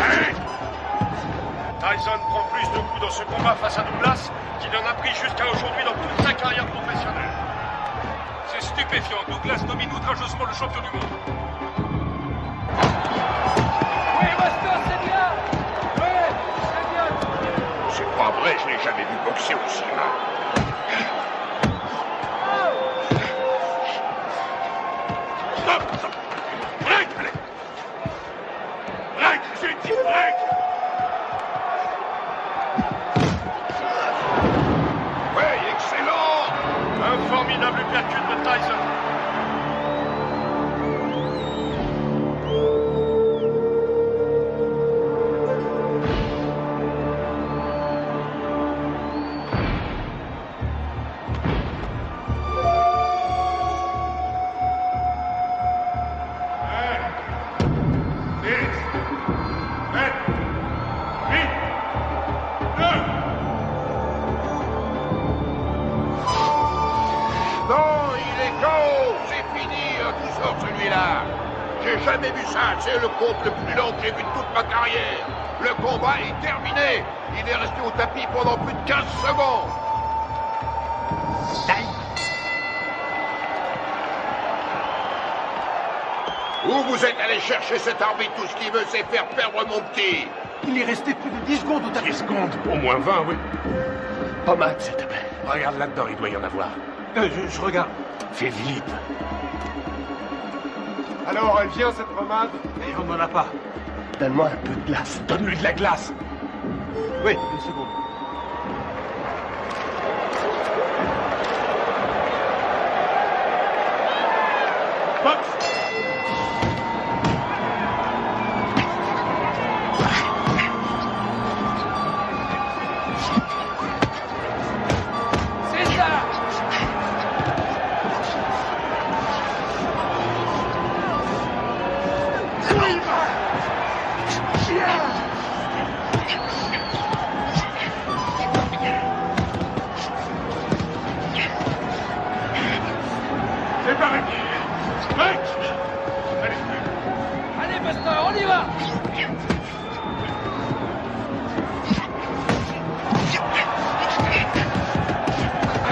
Allez. Tyson prend plus de coups dans ce combat face à Douglas qu'il en a pris jusqu'à aujourd'hui dans toute sa carrière professionnelle. C'est stupéfiant. Douglas domine outrageusement le champion du monde. Oui, Buster, c'est bien! Oui, c'est bien! C'est pas vrai, je l'ai jamais vu boxer aussi mal. Stop, stop. Break, allez. Break, j'ai dit break. Ouais, excellent. Un formidable calcul de Tyson. Non, il est KO. C'est fini, tout sort celui-là. J'ai jamais vu ça. C'est le combat le plus long que j'ai vu de toute ma carrière. Le combat est terminé. Il est resté au tapis pendant plus de 15 secondes. Où vous êtes allé chercher cet arbitre? Tout ce qu'il veut, c'est faire perdre mon petit. Il est resté plus de 10 secondes au tapis. 10 secondes? Au moins 20, oui. Pommade, s'il te plaît. Regarde là-dedans, il doit y en avoir. Je regarde. Fais vite. Alors, elle vient, cette pommade? Et on n'en a pas. Donne-moi un peu de glace. Donne-lui de la glace. Oui, une seconde. Allez, Buster, on y va!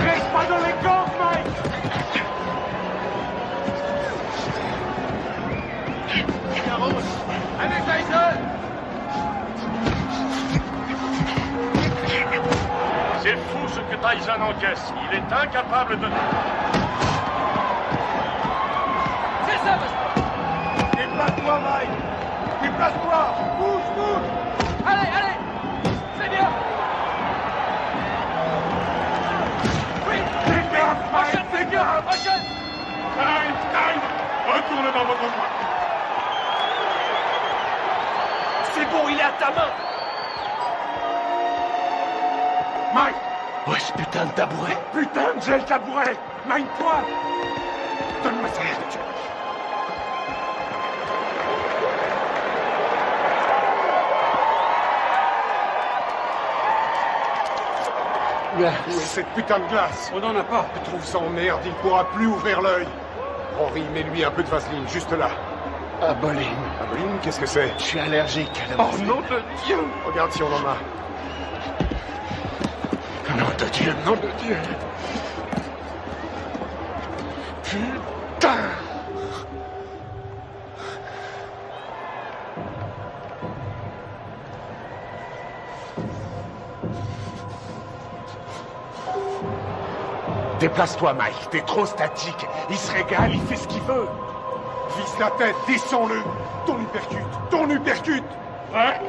Reste pas dans les camps, Mike! Allez, Tyson! C'est fou ce que Tyson encaisse. Il est incapable de... C'est ça, Buster! Déplace-toi, Mike! Déplace-toi! Bouge, bouge! Allez, allez! C'est bien! Oui! Fais gaffe, Mike! Fais gaffe! Prochaine! Time! Retourne dans votre coin! C'est bon, il est à ta main. Mike! Ouais, ce putain de tabouret. Putain, j'ai le tabouret! Mine-toi! Donne-moi ça, monsieur. Où est cette putain de glace? On n'en a pas. Je trouve ça en merde, il pourra plus ouvrir l'œil. Henri, mets-lui un peu de vaseline, juste là. Aboline. Aboline, qu'est-ce que c'est? Je suis allergique à la Oh nom de Dieu! Regarde si on en a. Nom de Dieu, nom de Dieu. Putain! Déplace-toi, Mike. T'es trop statique. Il se régale, il fait ce qu'il veut. Vise la tête, descends-le. Ton uppercut, ton uppercut. Ouais?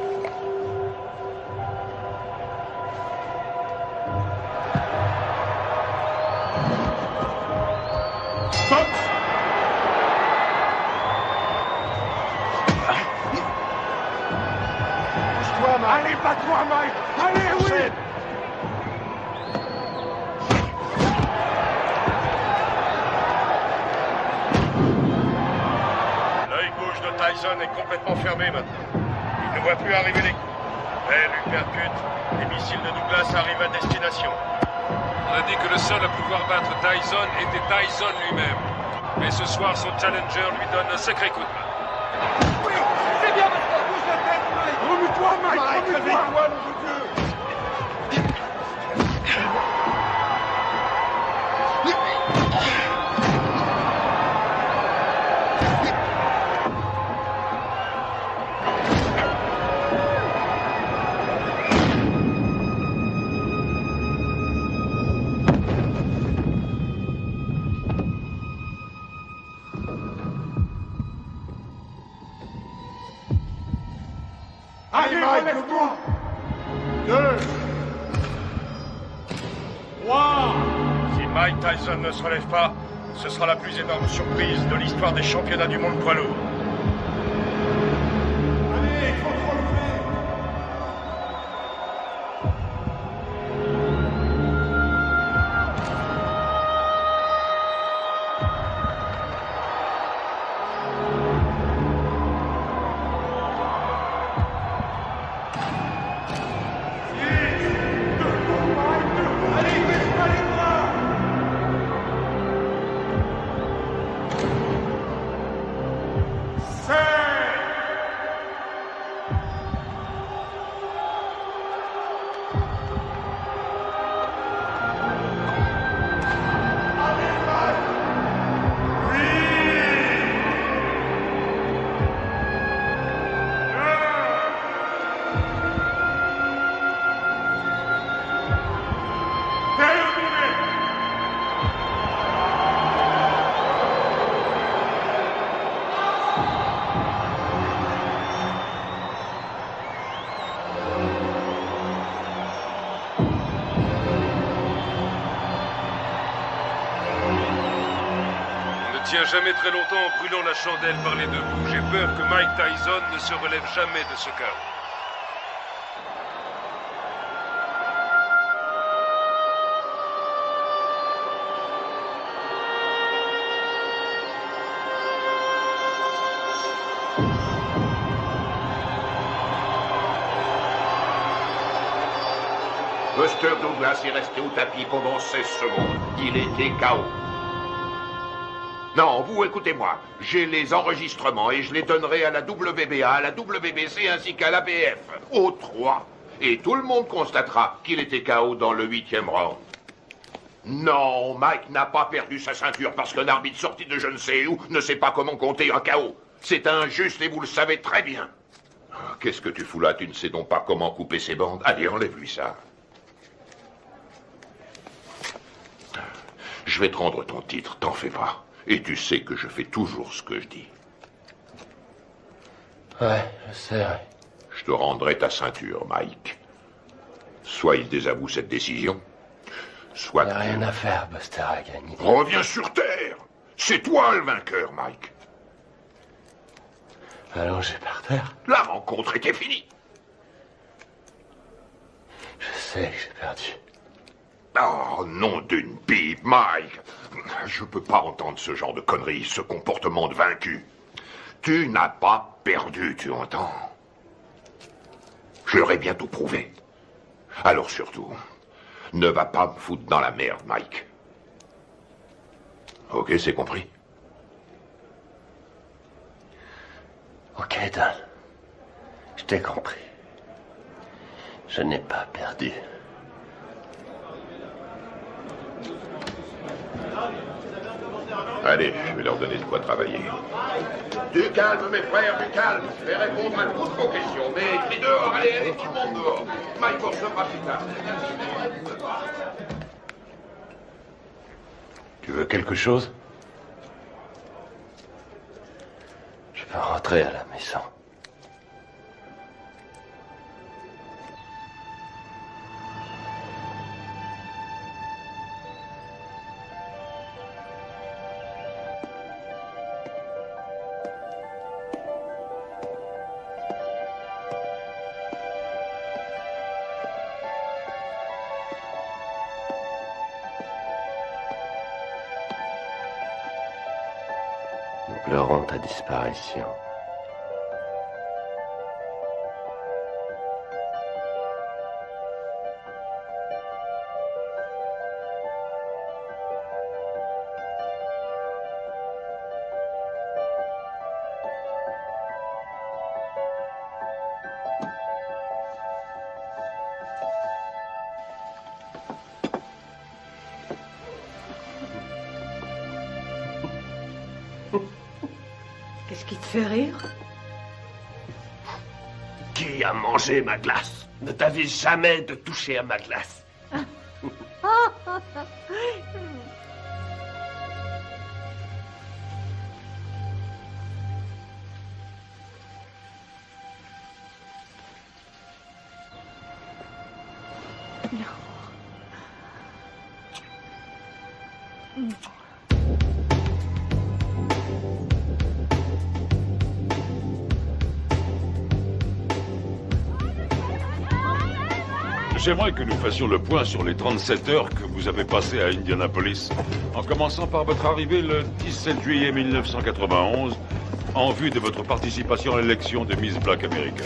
Stop! Bouge-toi, Mike. Allez, bats-toi, Mike! Allez, oui! L'œil gauche de Tyson est complètement fermé maintenant. Il ne voit plus arriver les coups. Mais l'uppercut, les missiles de Douglas arrivent à destination. On a dit que le seul à pouvoir battre Tyson était Tyson lui-même. Mais ce soir, son challenger lui donne un sacré coup de main. Oui! C'est bien, Buster! Bouge la tête, Mike! Remue-toi, Mike! Remue-toi! Réveille-toi, nom de Dieu. Allez, relève-toi! 2, 3. Si Mike Tyson ne se relève pas, ce sera la plus énorme surprise de l'histoire des championnats du monde poids lourd. Allez, il faut te relever! Allez, baisse-toi les bras! jamais très longtemps en brûlant la chandelle par les deux bouts. J'ai peur que Mike Tyson ne se relève jamais de ce chaos. Buster Douglas est resté au tapis pendant 16 secondes. Il était KO. Non, vous écoutez-moi. J'ai les enregistrements et je les donnerai à la WBA, à la WBC ainsi qu'à l'ABF. Aux 3. Et tout le monde constatera qu'il était KO dans le 8e round. Non, Mike n'a pas perdu sa ceinture parce qu'un arbitre sorti de je ne sais où ne sait pas comment compter un KO. C'est injuste et vous le savez très bien. Qu'est-ce que tu fous là? Tu ne sais donc pas comment couper ses bandes? Allez, enlève-lui ça. Je vais te rendre ton titre, t'en fais pas. Et tu sais que je fais toujours ce que je dis. Ouais, je sais, ouais. Je te rendrai ta ceinture, Mike. Soit il désavoue cette décision, soit... Il n'y a rien à faire, Buster a gagné. Reviens sur Terre. C'est toi le vainqueur, Mike. Allongé par terre. La rencontre était finie. Je sais que j'ai perdu. Oh, nom d'une pipe, Mike. Je peux pas entendre ce genre de conneries, ce comportement de vaincu. Tu n'as pas perdu, tu entends? Je l'aurai bientôt prouvé. Alors surtout, ne va pas me foutre dans la merde, Mike. Ok, c'est compris? Ok, Dan. Je t'ai compris. Je n'ai pas perdu. Allez, je vais leur donner de quoi travailler. Du calme, mes frères, du calme. Je vais répondre à toutes vos questions. Mais crie dehors, allez, tout le monde dehors. Mike recevra plus tard. Tu veux quelque chose? Je peux rentrer à la maison. Nous pleurons ta disparition. Qu'est-ce qui te fait rire? Qui a mangé ma glace? Ne t'avise jamais de toucher à ma glace. J'aimerais que nous fassions le point sur les 37 heures que vous avez passées à Indianapolis, en commençant par votre arrivée le 17 juillet 1991, en vue de votre participation à l'élection de Miss Black America.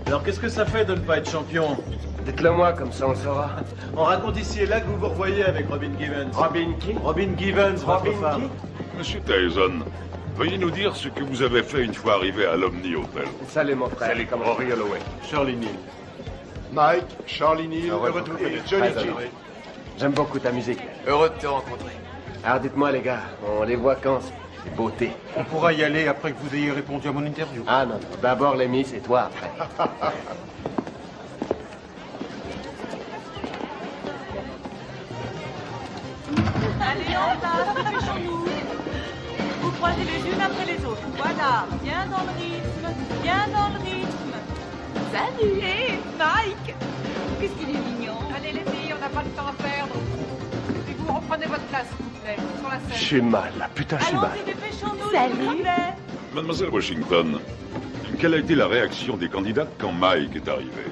Alors qu'est-ce que ça fait de ne pas être champion? Dites-le moi, comme ça on le saura. On raconte ici et là que vous vous revoyez avec Robin Givens. Robin qui? Robin Givens, votre femme. Monsieur Tyson, veuillez nous dire ce que vous avez fait une fois arrivé à l'Omni Hotel. Salut mon frère. Salut, comme Rory Holloway. Shirley Neal. Mike, Charlie Neal, heureux de vous connaître. Johnny G. J'aime beaucoup ta musique. Heureux de te rencontrer. Alors dites-moi les gars, on les voit quand ces beautés? On pourra y aller après que vous ayez répondu à mon interview. Ah non, d'abord les Miss et toi après. Allez, en place, dépêchons-nous. Vous croisez les unes après les autres. Voilà, bien dans le rythme, bien dans le rythme. Salut. Hé, Mike. Qu'est-ce qu'il est mignon. Allez les filles, on n'a pas de temps à perdre. Et vous prenez votre place, s'il vous plaît, sur la scène. J'ai mal, là. Putain, j'ai mal. Allons-y, dépêchons-nous, Salut. s'il vous plaît. Mademoiselle Washington, quelle a été la réaction des candidates quand Mike est arrivé?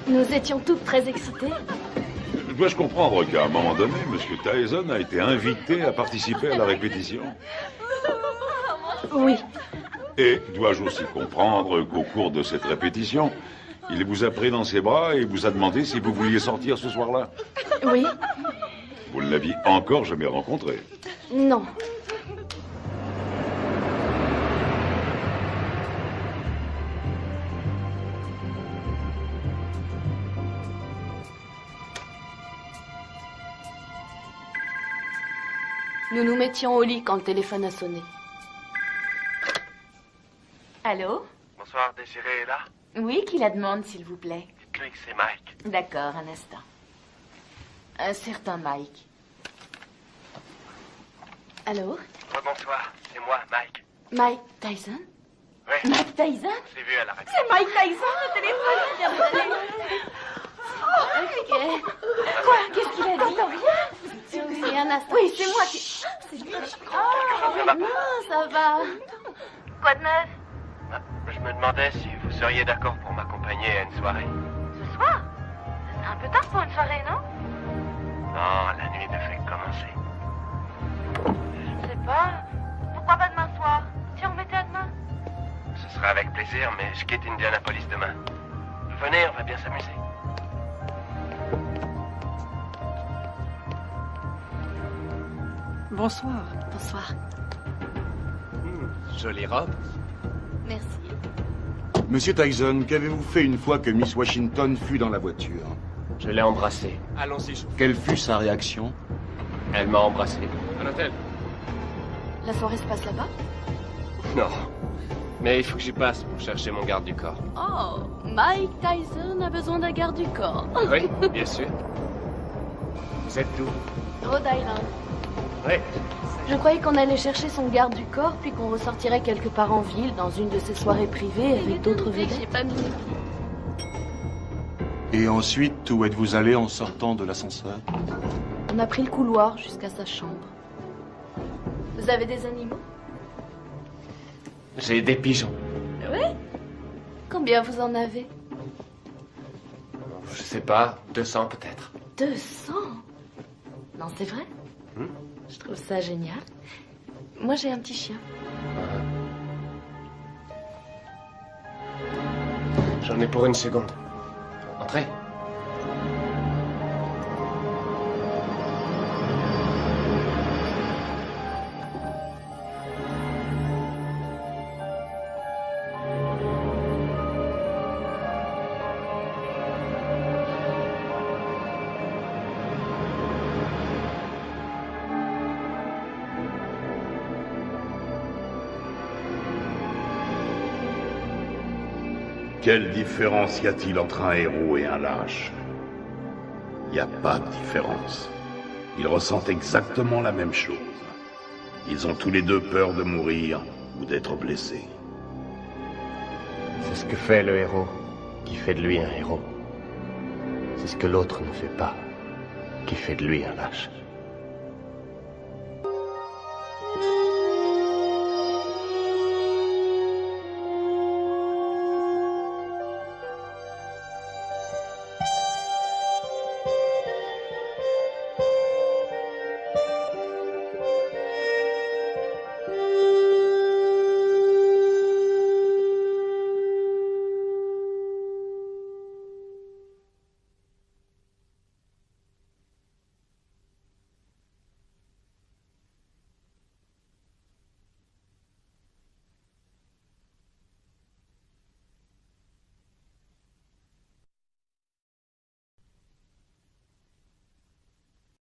Nous étions toutes très excitées. Dois-je comprendre qu'à un moment donné, M. Tyson a été invité à participer à la répétition? Oui. Et dois-je aussi comprendre qu'au cours de cette répétition, il vous a pris dans ses bras et vous a demandé si vous vouliez sortir ce soir-là? Oui. Vous ne l'aviez encore jamais rencontré? Non. Nous nous mettions au lit quand le téléphone a sonné. Allô? Bonsoir, Désiré est là? Oui, qui la demande, s'il vous plaît? Dites-lui que c'est Mike. D'accord, un instant. Un certain Mike. Allô? Bonsoir, c'est moi, Mike. Mike Tyson? Oui. Mike Tyson? On s'est vu à la répétition. C'est Mike Tyson, le téléphone vient de sonner. Ok. Quoi? Qu'est-ce qu'il a dit? Oui, un instant. Oui, c'est moi qui... C'est lui. Oh, non, ça va. Quoi de neuf? Je me demandais si vous seriez d'accord pour m'accompagner à une soirée. Ce soir? C'est un peu tard pour une soirée, non? Non, la nuit ne fait que commencer. Je sais pas. Pourquoi pas demain soir? Si on mettait à demain? Ce sera avec plaisir, mais je quitte Indianapolis demain. Venez, on va bien s'amuser. Bonsoir. Bonsoir. Jolie robe. Merci. Monsieur Tyson, qu'avez-vous fait une fois que Miss Washington fut dans la voiture? Je l'ai embrassée. Allons-y. Quelle fut sa réaction? Elle m'a embrassé. À l'hôtel? La soirée se passe là-bas? Non. Mais il faut que j'y passe pour chercher mon garde du corps. Oh, Mike Tyson a besoin d'un garde du corps. Oui, bien sûr. Vous êtes d'où? Rhode Island. Oui. Je croyais qu'on allait chercher son garde du corps, puis qu'on ressortirait quelque part en ville, dans une de ces soirées privées avec d'autres vedettes. J'ai pas mis. Et ensuite, où êtes-vous allé en sortant de l'ascenseur? On a pris le couloir jusqu'à sa chambre. Vous avez des animaux? J'ai des pigeons. Oui? Combien vous en avez? Je sais pas, 200 peut-être. 200? Non, c'est vrai? Je trouve ça génial. Moi, j'ai un petit chien. J'en ai pour une seconde. Entrez. Quelle différence y a-t-il entre un héros et un lâche? Il n'y a pas de différence. Ils ressentent exactement la même chose. Ils ont tous les deux peur de mourir ou d'être blessés. C'est ce que fait le héros qui fait de lui un héros. C'est ce que l'autre ne fait pas qui fait de lui un lâche.